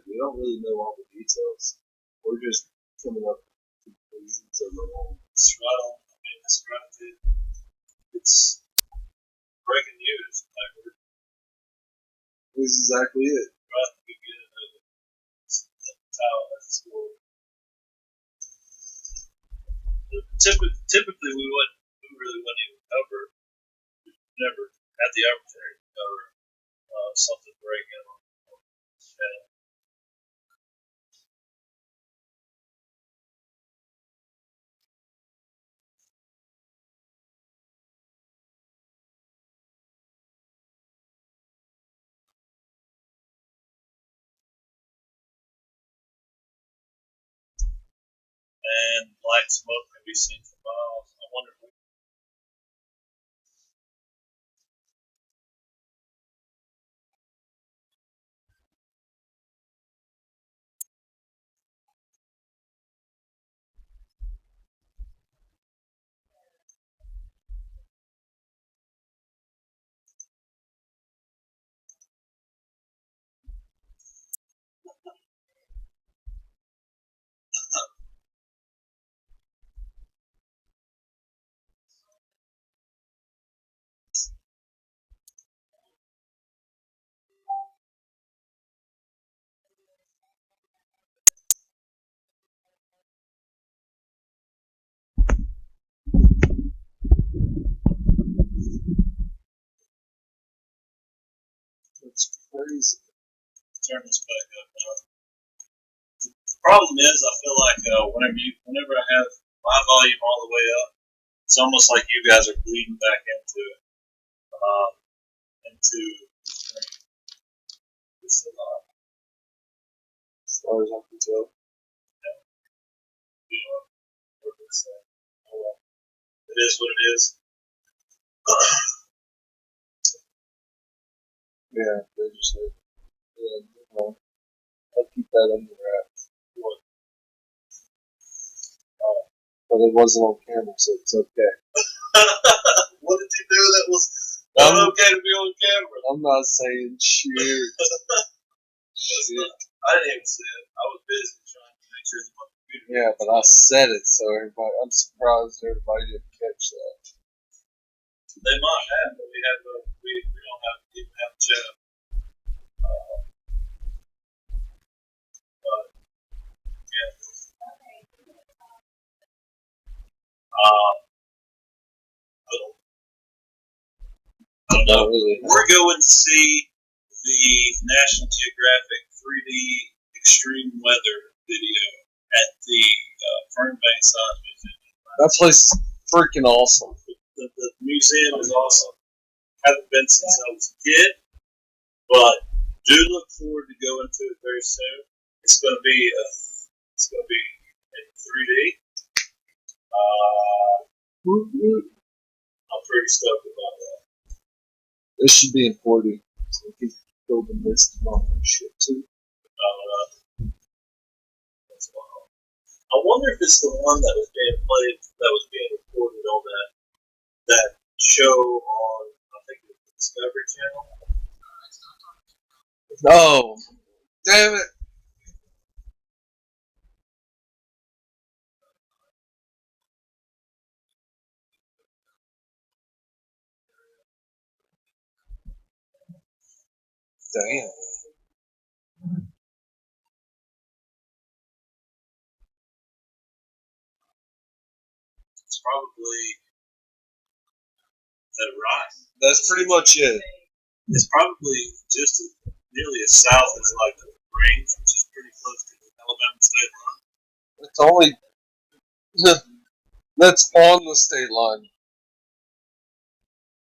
we don't really know all the details. We're just coming up with conclusions of our own. It's right on. I mean, it's right. It's breaking news. Like This is exactly it. Right at the beginning of it. Typically, we really wouldn't even cover. We've never had the opportunity to cover something breaking on this channel. And black smoke can be seen for miles. I wonder if It's crazy. turn this back up now. The problem is, I feel like whenever I have my volume all the way up, it's almost like you guys are bleeding back into it. This a lot. As far as I can tell. You know, oh well. It is what it is. Yeah, they just said, I'll keep that under wraps. What? But it wasn't on camera, so it's okay. What did you do that was not okay to be on camera? I'm not saying shit. I didn't even say it. I was busy trying to make sure that my computer. Yeah, but I said it, so I'm surprised everybody didn't catch that. They might have, but we don't even have a chat. But yeah, I don't know. Really. We're going to see the National Geographic 3D extreme weather video at the Fernbank Science Museum. That place is freaking awesome. The museum is awesome. Haven't been since I was a kid, but do look forward to going to it very soon. It's going to be in 3D. I'm pretty stoked about that. This should be in 4D. So we can build a list of all that shit too. That's wild. I wonder if it's the one that was being played, that was being recorded on that show on, I think it was the Discovery Channel. Oh, damn it. Damn. It's probably, is that right? That's pretty much it. It's probably just nearly as south as like the range, which is pretty close to the Alabama state line. It's only that's on the state line.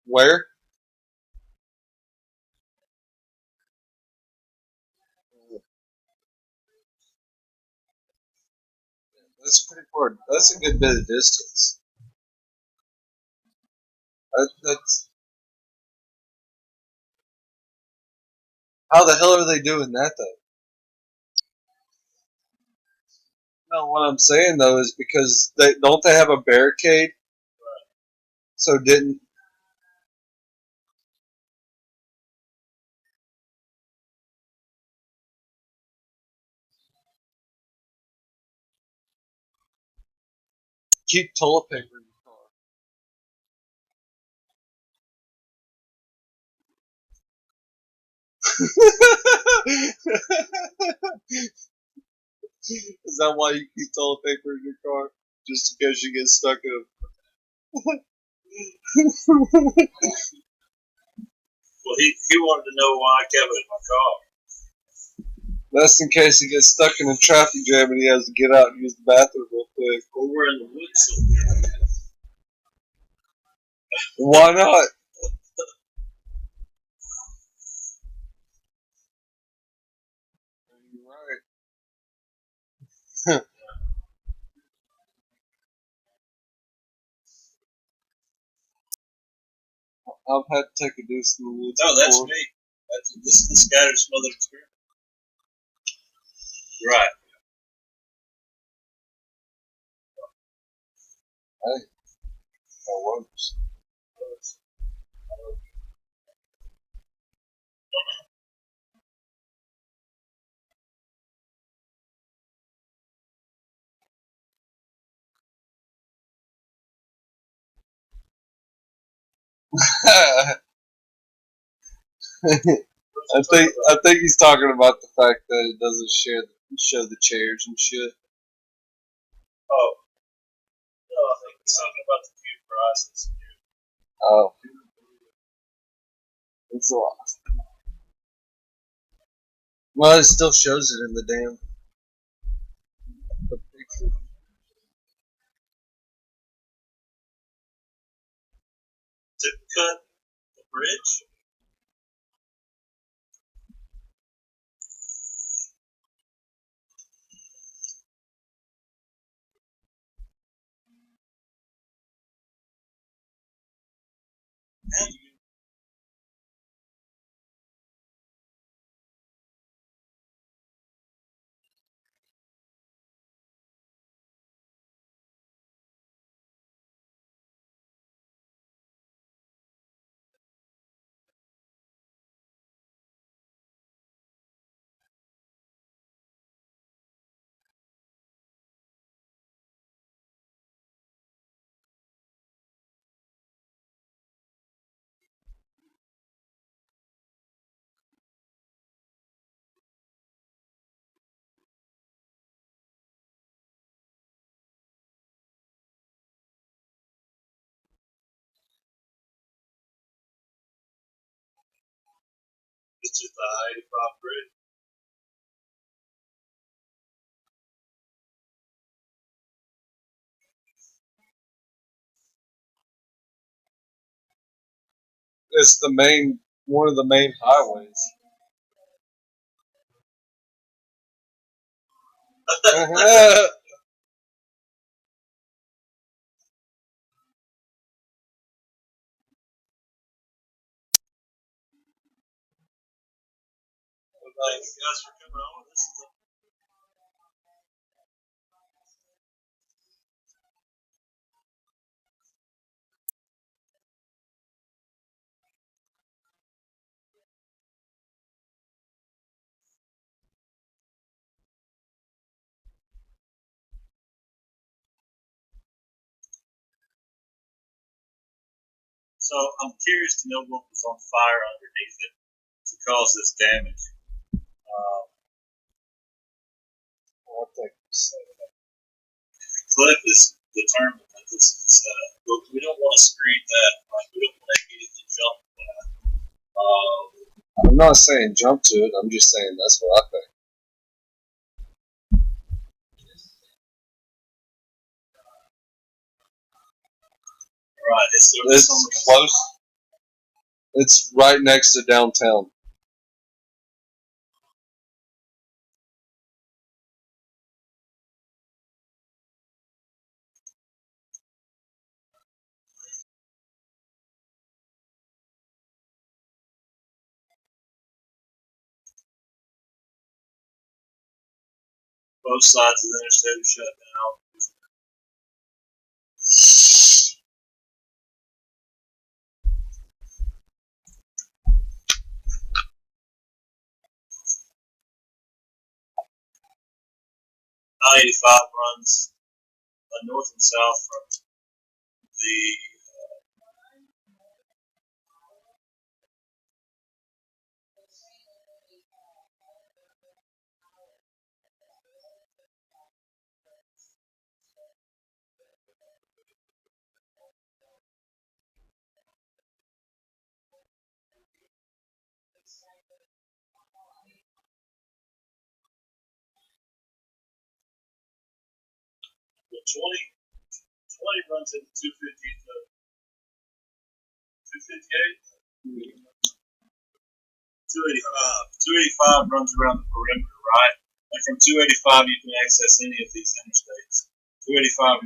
Where? That's pretty far. That's a good bit of distance. That's how the hell are they doing that though? No, what I'm saying though is because they have a barricade, so didn't keep toilet paper in your car. Is that why you keep toilet paper in your car? Just in case you get stuck in a Well, he wanted to know why I kept it in my car. That's in case he gets stuck in a traffic jam and he has to get out and use the bathroom real quick. Well, we're in the woods somewhere. Why not? You're right. I've had to take a deuce in the woods. No, that's before. me. This is the Scattered Smothered Experiment. Right. Hey, that works. I think he's talking about the fact that it doesn't show the chairs and shit. Oh, no, I think it's something about the food prices. Oh, it's a lot. Well, it still shows it in the damn the picture. To cut the bridge? It's just the 85 grid. It's the main, one of the main highways. Thank you guys for coming on. This is So I'm curious to know what was on fire underneath it to cause this damage. I think so. Cliff is determined that this is, but we don't want to screen that. Like, we don't want to immediately jump to that. I'm not saying jump to it. I'm just saying that's what I think. Right. It's close. It's right next to downtown. Both sides of the interstate are shut down. I-85 runs north and south from the the 20 runs into 250 to 258. 285 runs around the perimeter, right? And from 285 you can access any of these interstates. 285.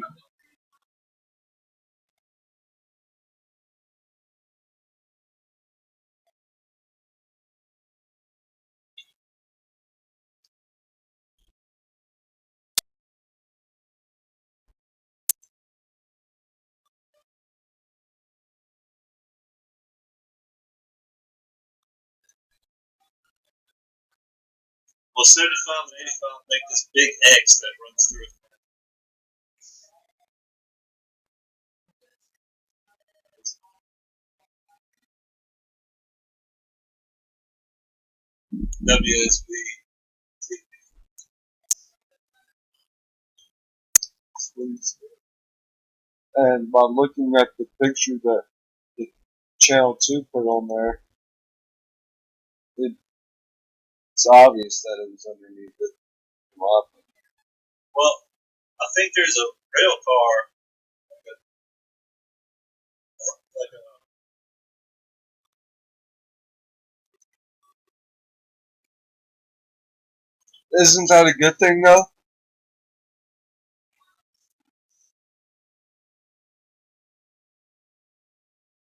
Well, 75 and 85 make this big X that runs through it. WSB. And by looking at the picture that the Channel 2 put on there, it's obvious that it was underneath it. Well, I think there's a rail car, like Isn't that a good thing, though?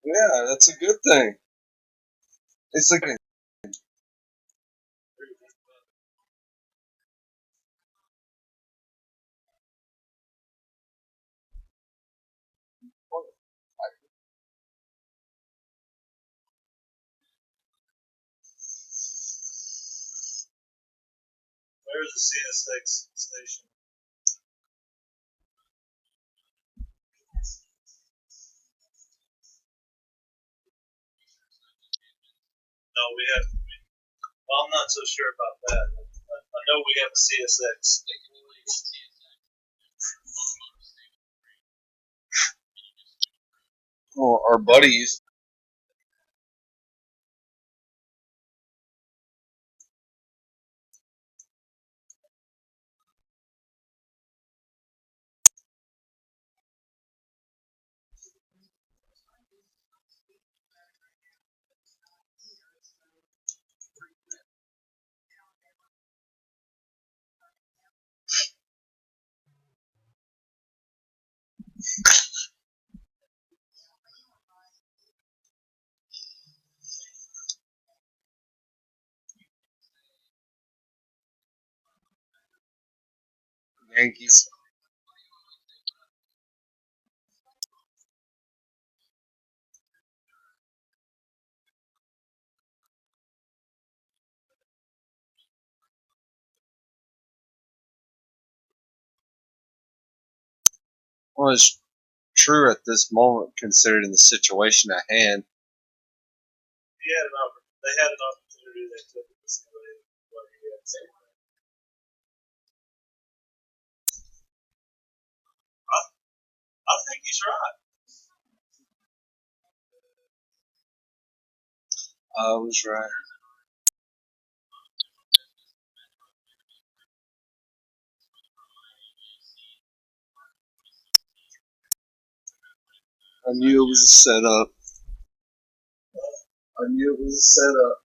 Yeah, that's a good thing. It's like there's a CSX station. No, we have. Well, I'm not so sure about that. I know we have a CSX. well, our buddies Yankees. Well, it's true at this moment, considering the situation at hand. They had an opportunity. They took it to see what he had to say. I think he's right. I was right. I knew it was a setup. I knew it was a setup.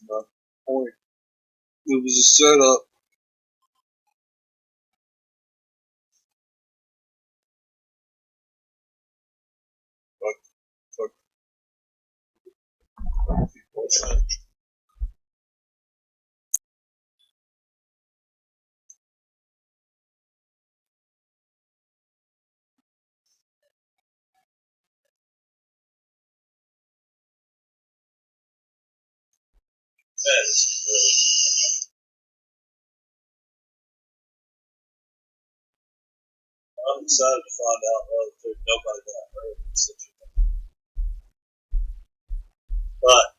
To my point. It was a setup. I'm excited to find out whether nobody got hurt in the situation. But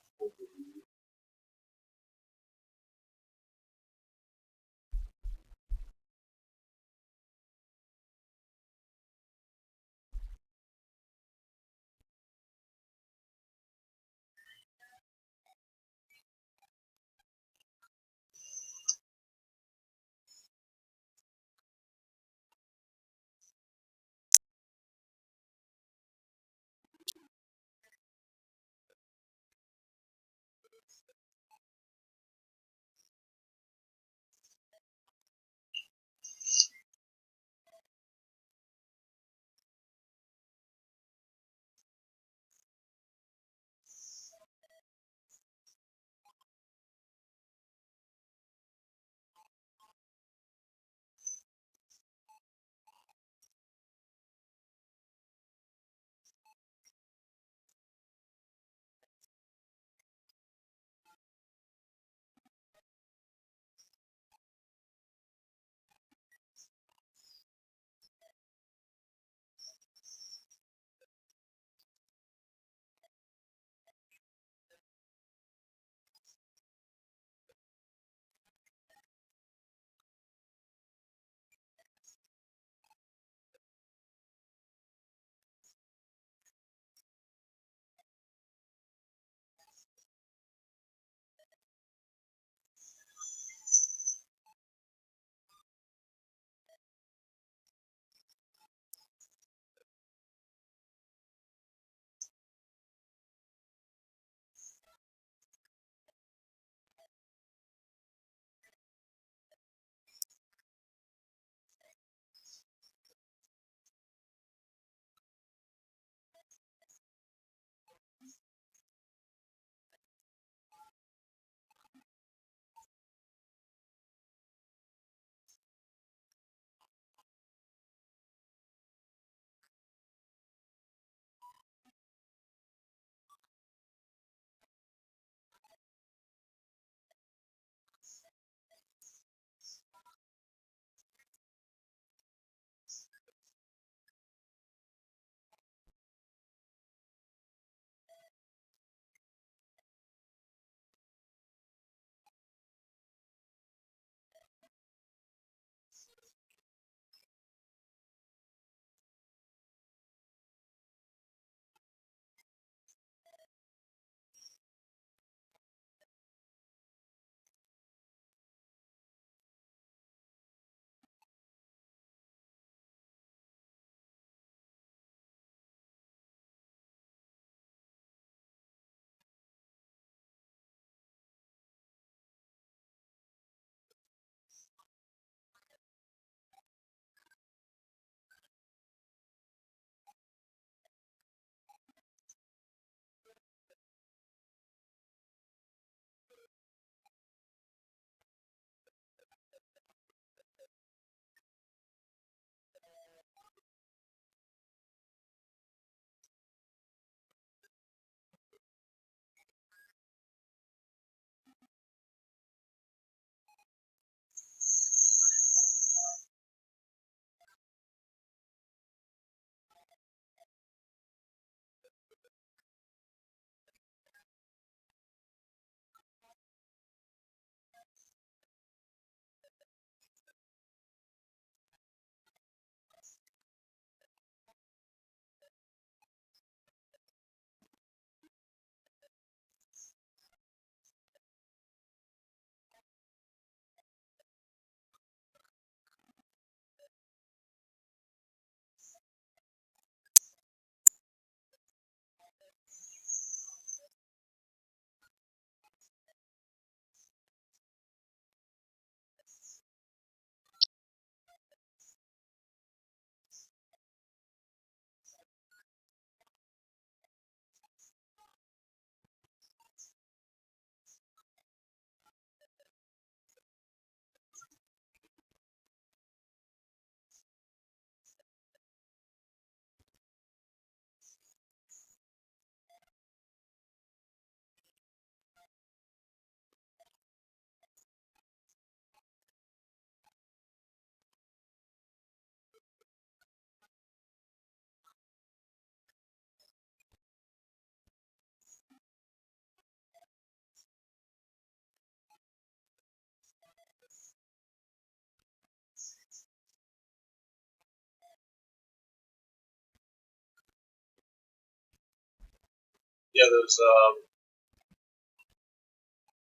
Yeah, those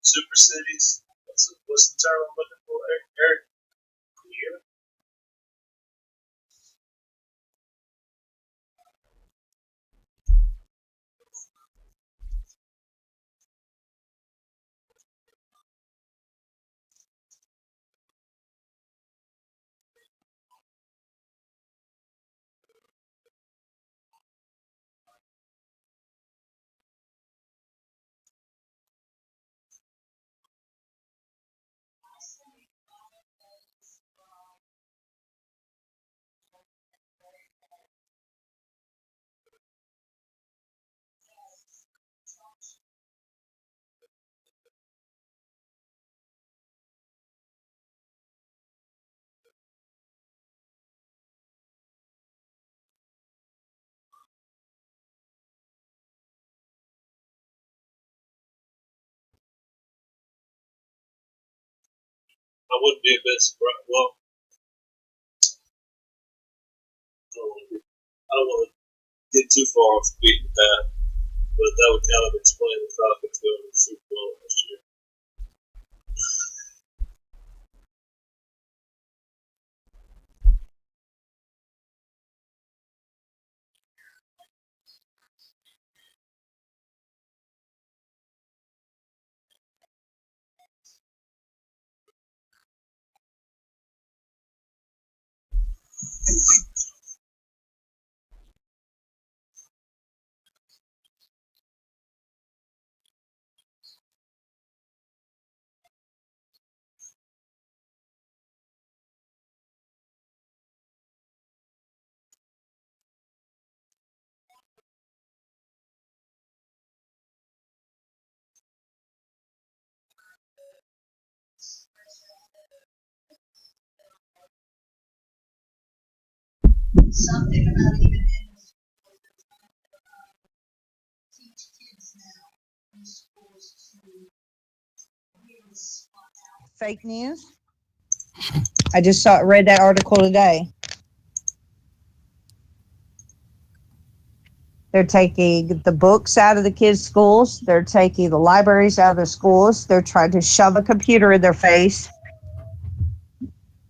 super cities. What's the term I'm looking for, Eric? Can you hear me? I wouldn't be a bit surprised. Well, I don't want to get too far off the beaten path, but that would kind of explain the Falcons going to the Super Bowl last year. Something about even teach kids now in schools to really spot out fake news. I just read that article today. They're taking the books out of the kids' schools. They're taking the libraries out of the schools. They're trying to shove a computer in their face.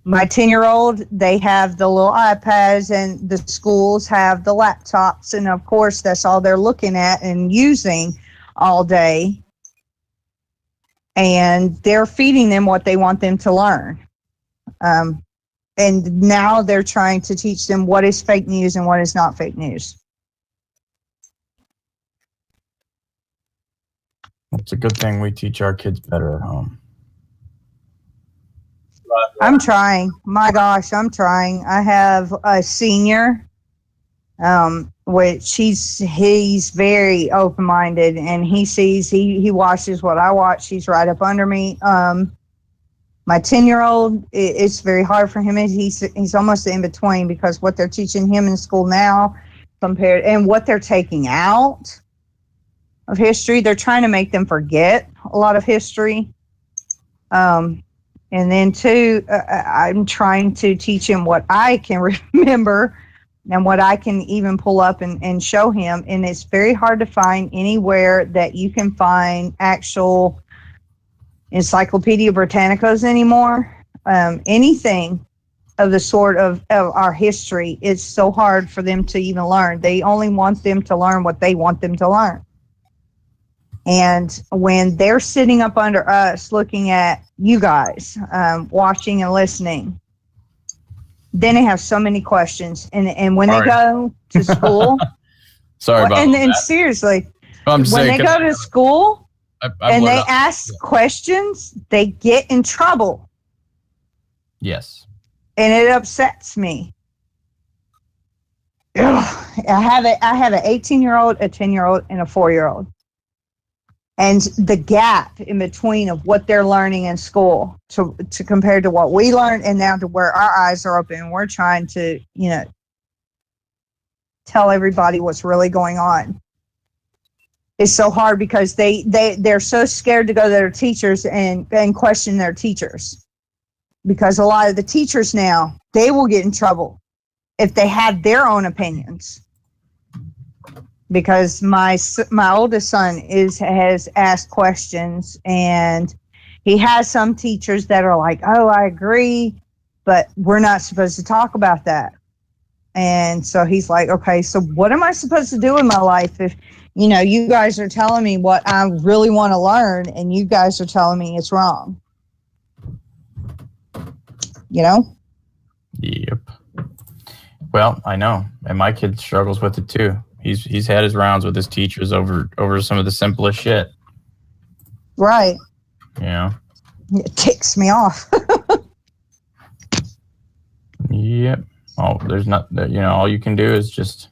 My 10-year-old, they have the little iPads, and the schools have the laptops. And of course, that's all they're looking at and using all day. And they're feeding them what they want them to learn. And now they're trying to teach them what is fake news and what is not fake news. It's a good thing we teach our kids better at home. I'm trying. My gosh, I'm trying. I have a senior, which he's very open-minded, and he watches what I watch. He's right up under me. My 10-year-old, it's very hard for him. He's almost in between, because what they're teaching him in school now compared and what they're taking out of history, they're trying to make them forget a lot of history. And then too, I'm trying to teach him what I can remember and what I can even pull up and show him. And it's very hard to find anywhere that you can find actual Encyclopedia Britannicas anymore. Anything of the sort of our history, it's so hard for them to even learn. They only want them to learn what they want them to learn. And when they're sitting up under us looking at you guys, watching and listening, then they have so many questions. And when they go to school, Sorry about and that. then seriously, I'm just when saying, they go to school and they learned- ask questions, they get in trouble. Yes. And it upsets me. Ugh. I have an 18-year-old, a 10-year-old, and a 4-year-old. And the gap in between of what they're learning in school to compare to what we learned, and now to where our eyes are open and we're trying to, tell everybody what's really going on. It's so hard, because they're so scared to go to their teachers and question their teachers. Because a lot of the teachers now, they will get in trouble if they have their own opinions. because my oldest son has asked questions, and he has some teachers that are like, oh, I agree, but we're not supposed to talk about that. And so he's like, okay, so what am I supposed to do in my life if, you guys are telling me what I really want to learn and you guys are telling me it's wrong? Yep. Well, I know. And my kid struggles with it too. He's had his rounds with his teachers over some of the simplest shit. Right. Yeah. It ticks me off. Yep. Oh, there's not, all you can do is just.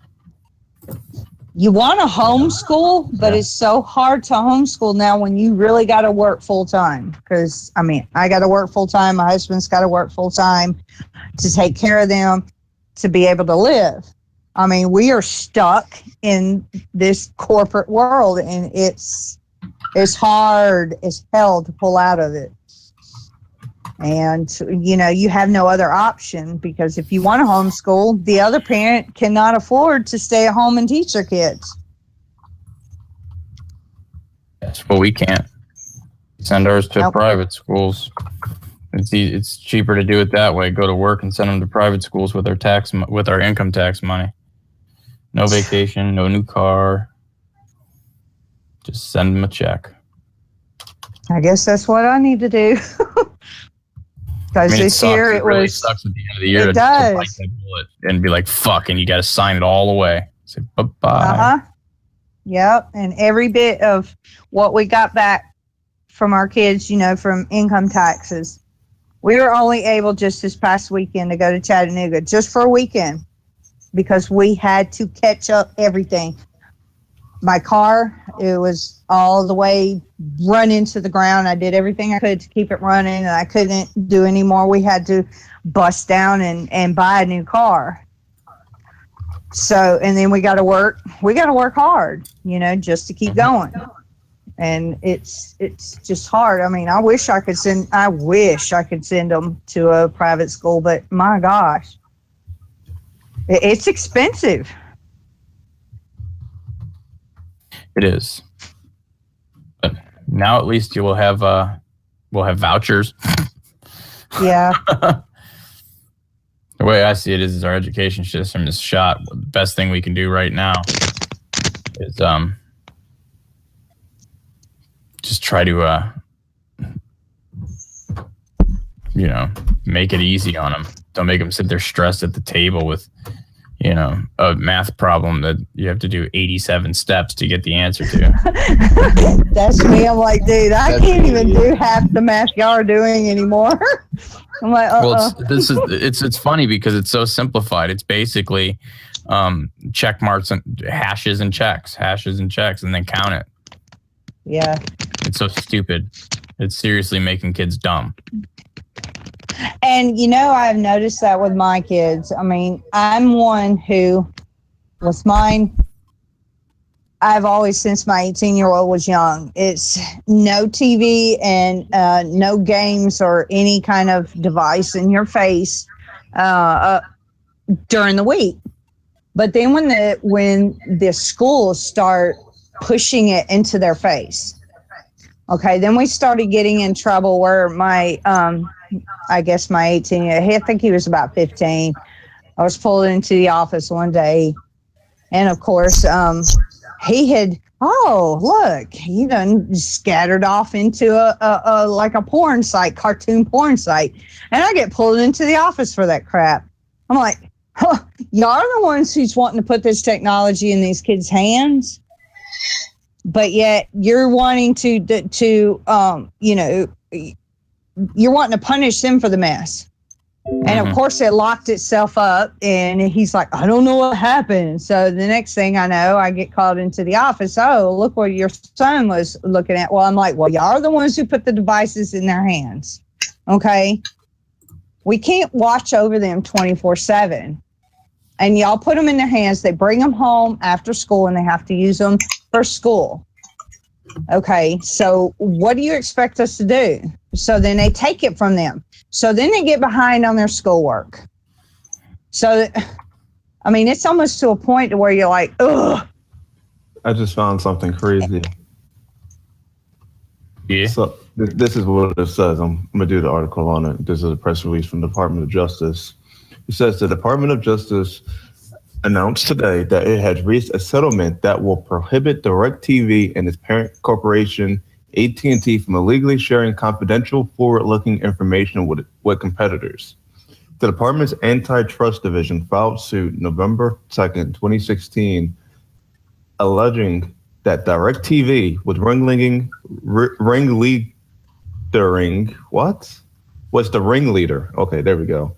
You want to homeschool, but it's so hard to homeschool now when you really got to work full time. Because, I got to work full time. My husband's got to work full time to take care of them, to be able to live. We are stuck in this corporate world, and it's hard as hell to pull out of it. And, you have no other option, because if you want to homeschool, the other parent cannot afford to stay at home and teach their kids. Yes, well, we can't send ours to private schools. It's cheaper to do it that way. Go to work and send them to private schools with our income tax money. No vacation, no new car. Just send them a check. I guess that's what I need to do. Because this year it really was. Sucks at the end of the year it to does. bite that bullet and be like, fuck, and you got to sign it all away. Say bye-bye. Yep. And every bit of what we got back from our kids, from income taxes, we were only able just this past weekend to go to Chattanooga just for a weekend, because we had to catch up everything. My car, it was all the way run into the ground. I did everything I could to keep it running, and I couldn't do any more. We had to bust down and buy a new car. So, and then we got to work hard, just to keep going. And it's just hard. I wish I could send them to a private school, but my gosh, it's expensive. It is. But now at least we'll have vouchers. Yeah. The way I see it is our education system is shot. The best thing we can do right now is just try to make it easy on them. Don't make them sit there stressed at the table with a math problem that you have to do 87 steps to get the answer to. That's me. I'm like, dude, I can't even do half the math y'all are doing anymore. I'm like, well, it's funny because it's so simplified. It's basically check marks and hashes and checks, and then count it. Yeah. It's so stupid. It's seriously making kids dumb. And, I've noticed that with my kids. I'm one who, with mine, I've always, since my 18-year-old was young, it's no TV and no games or any kind of device in your face during the week. But then when the schools start pushing it into their face, okay, then we started getting in trouble where my 18, I think he was about 15. I was pulled into the office one day, and of course, he had, look, he done scattered off into a like a porn site, cartoon porn site, and I get pulled into the office for that crap. I'm like, y'all are the ones who's wanting to put this technology in these kids' hands, but yet you're wanting you're wanting to punish them for the mess. And of course it locked itself up, and he's like, I don't know what happened. So the next thing I know, I get called into the office. Oh, look what your son was looking at. Well, I'm like, well, y'all are the ones who put the devices in their hands. Okay. We can't watch over them 24/7. And y'all put them in their hands. They bring them home after school, and they have to use them for school. Okay. So what do you expect us to do? So then they take it from them. So then they get behind on their schoolwork. So, it's almost to a point to where you're like, ugh, I just found something crazy. Yeah. So this is what it says. I'm going to do the article on it. This is a press release from the Department of Justice. It says the Department of Justice announced today that it has reached a settlement that will prohibit DirecTV and its parent corporation, AT&T, from illegally sharing confidential, forward-looking information with competitors. The department's antitrust division filed suit November 2nd, 2016, alleging that DirecTV was was the ringleader. Okay, there we go.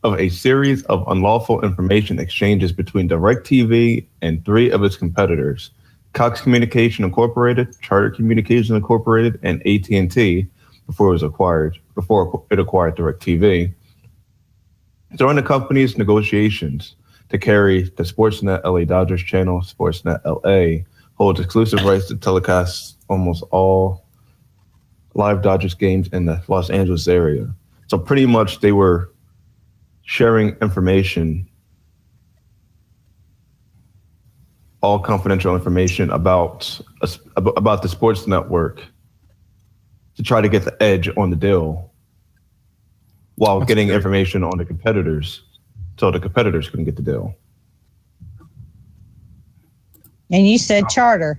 Of a series of unlawful information exchanges between DirecTV and three of its competitors, Cox Communication Incorporated, Charter Communications Incorporated, and AT&T, before it acquired DirecTV. During the company's negotiations to carry the Sportsnet LA Dodgers channel, Sportsnet LA holds exclusive rights to telecast almost all live Dodgers games in the Los Angeles area. So pretty much they were sharing information, all confidential information about the sports network to try to get the edge on the deal while getting information on the competitors so the competitors couldn't get the deal. And you said Charter.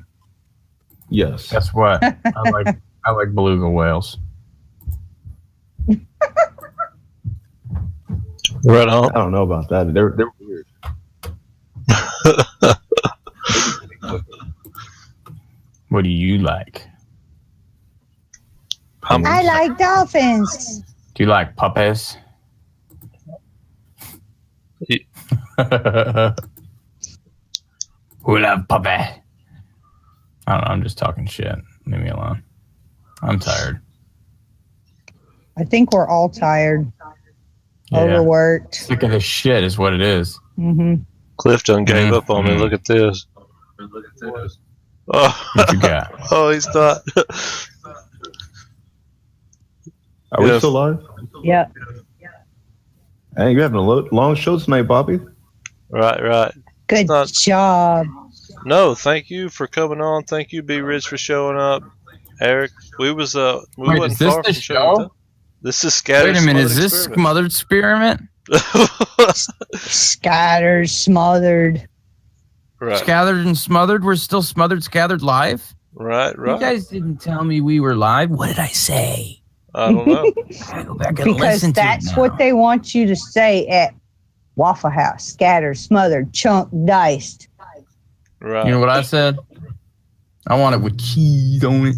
Yes. Guess what? I like beluga whales. Right on. I don't know about that. They're weird. What do you like? I like dolphins. Do you like puppies? Who love puppy? I don't know. I'm just talking shit. Leave me alone. I'm tired. I think we're all tired. Yeah. Overworked. Sick of this shit is what it is. Mm-hmm. Cliff done gave up on me. Look at this. Oh, What you got? oh, he's not. Are we still live? Yep. Hey, you're having a long show tonight, Bobby. Right. Good job. No, thank you for coming on. Thank you, Be Rich, for showing up. Eric, we Wait, wasn't is this far the from showing show? up. This is Scattered Wait a minute, is Smothered this Smothered Experiment? Scattered, smothered. Right. Scattered and Smothered? We're still Smothered, Scattered live? Right. You guys didn't tell me we were live. What did I say? I don't know. I gotta go back and Because listen to it that's now. what they want you to say at Waffle House. Scattered, smothered, chunk, diced. Right. You know what I said? I want it with cheese on it.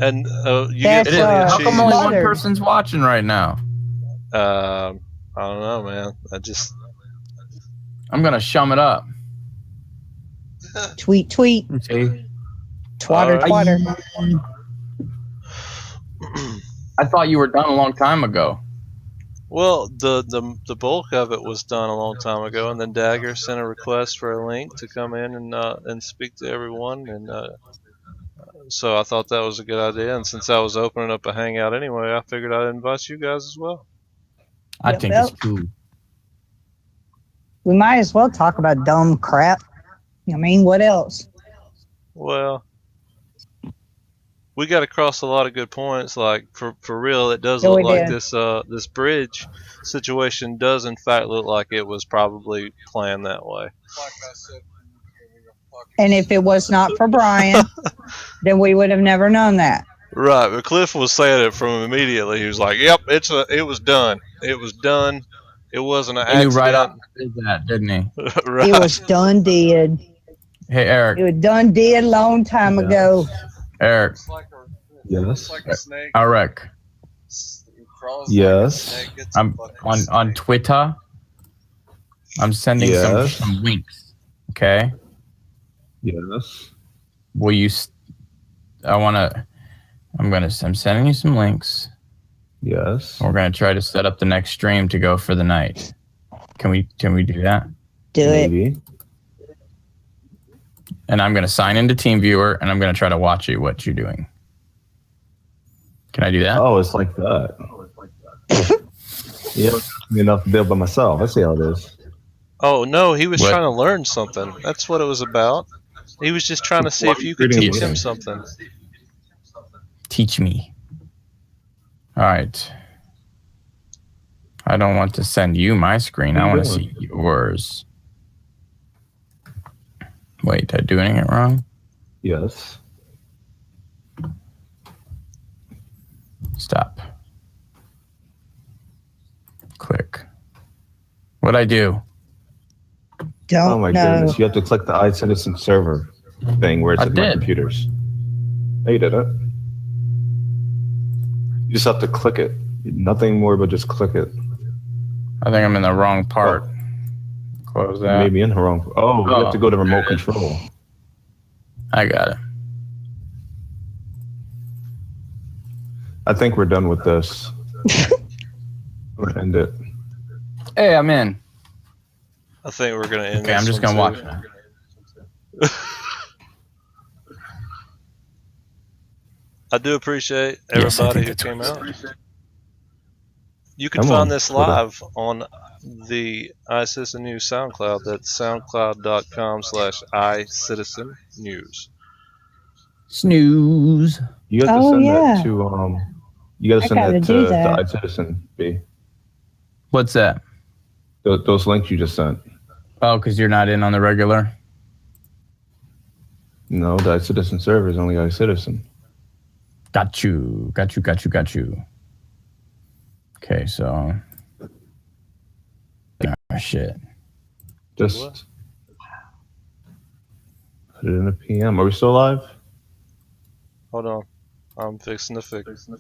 And you That's, get plenty of How cheese. come only one Smothered. person's watching right now? I don't know, man. I'm gonna shum it up. Tweet, tweet. See? Twatter, All right. twatter. I thought you were done a long time ago. Well, the bulk of it was done a long time ago, and then Dagger sent a request for a link to come in and speak to everyone, and so I thought that was a good idea. And since I was opening up a hangout anyway, I figured I'd invite you guys as well. I Yep, think yep. it's cool. We might as well talk about dumb crap. I mean, what else? Well, we got across a lot of good points. Like for real, it does Yeah, look we like did. this bridge situation does in fact look like it was probably planned that way. And if it was not for Brian, then we would have never known that. Right, but Cliff was saying it from immediately. He was like, "Yep, it was done. It was done. It wasn't an He knew accident." right off did that, didn't he? Right. It was done dead. Hey, It Eric. was done dead a long time Yeah. ago. Eric. Yes. Eric. Yes. I'm on Twitter. I'm sending Yes. some links. Okay. Yes. Will you? I'm sending you some links. Yes. We're gonna try to set up the next stream to go for the night. Can we do that? Do it. Maybe. And I'm gonna sign into TeamViewer and I'm gonna try to watch what you're doing. Can I do that? Oh, it's like that. Yeah, enough to do it by myself. I see how it is. Oh no, he was What? trying to learn something. That's what it was about. He was just trying to see if you could Reading teach him links. something. Teach me. All right. I don't want to send you my screen. I want to see yours. Wait, am I doing it wrong? Yes. Stop. Click. What'd I do? Don't Oh my know. goodness! You have to click the iCitizen server thing where it's I like my did. computers. No, you didn't. You just have to click it. Nothing more but just click it. I think I'm in the wrong part. Close that. Maybe in the wrong. Oh, you have to go to remote control. I got it. I think we're done with this. I'm gonna end it. Hey, I'm in. I think we're gonna end. Okay, I'm just gonna watch now. I do appreciate Yes, I everybody think who that's came right. out. You can Come on, find this Twitter. live on the iCitizenNews SoundCloud. That's soundcloud.com/iCitizenNews. Snooze. You have to Oh, send yeah. that to You got to I send gotta that do to that. the iCitizen B. What's that? Those links you just sent. Oh, because you're not in on the regular? No, the iCitizen server is only iCitizen. Got you. Got you, got you, got you. Okay, so. Oh, shit. Just put it in a PM. Are we still live? Hold on. I'm fixing to fix it.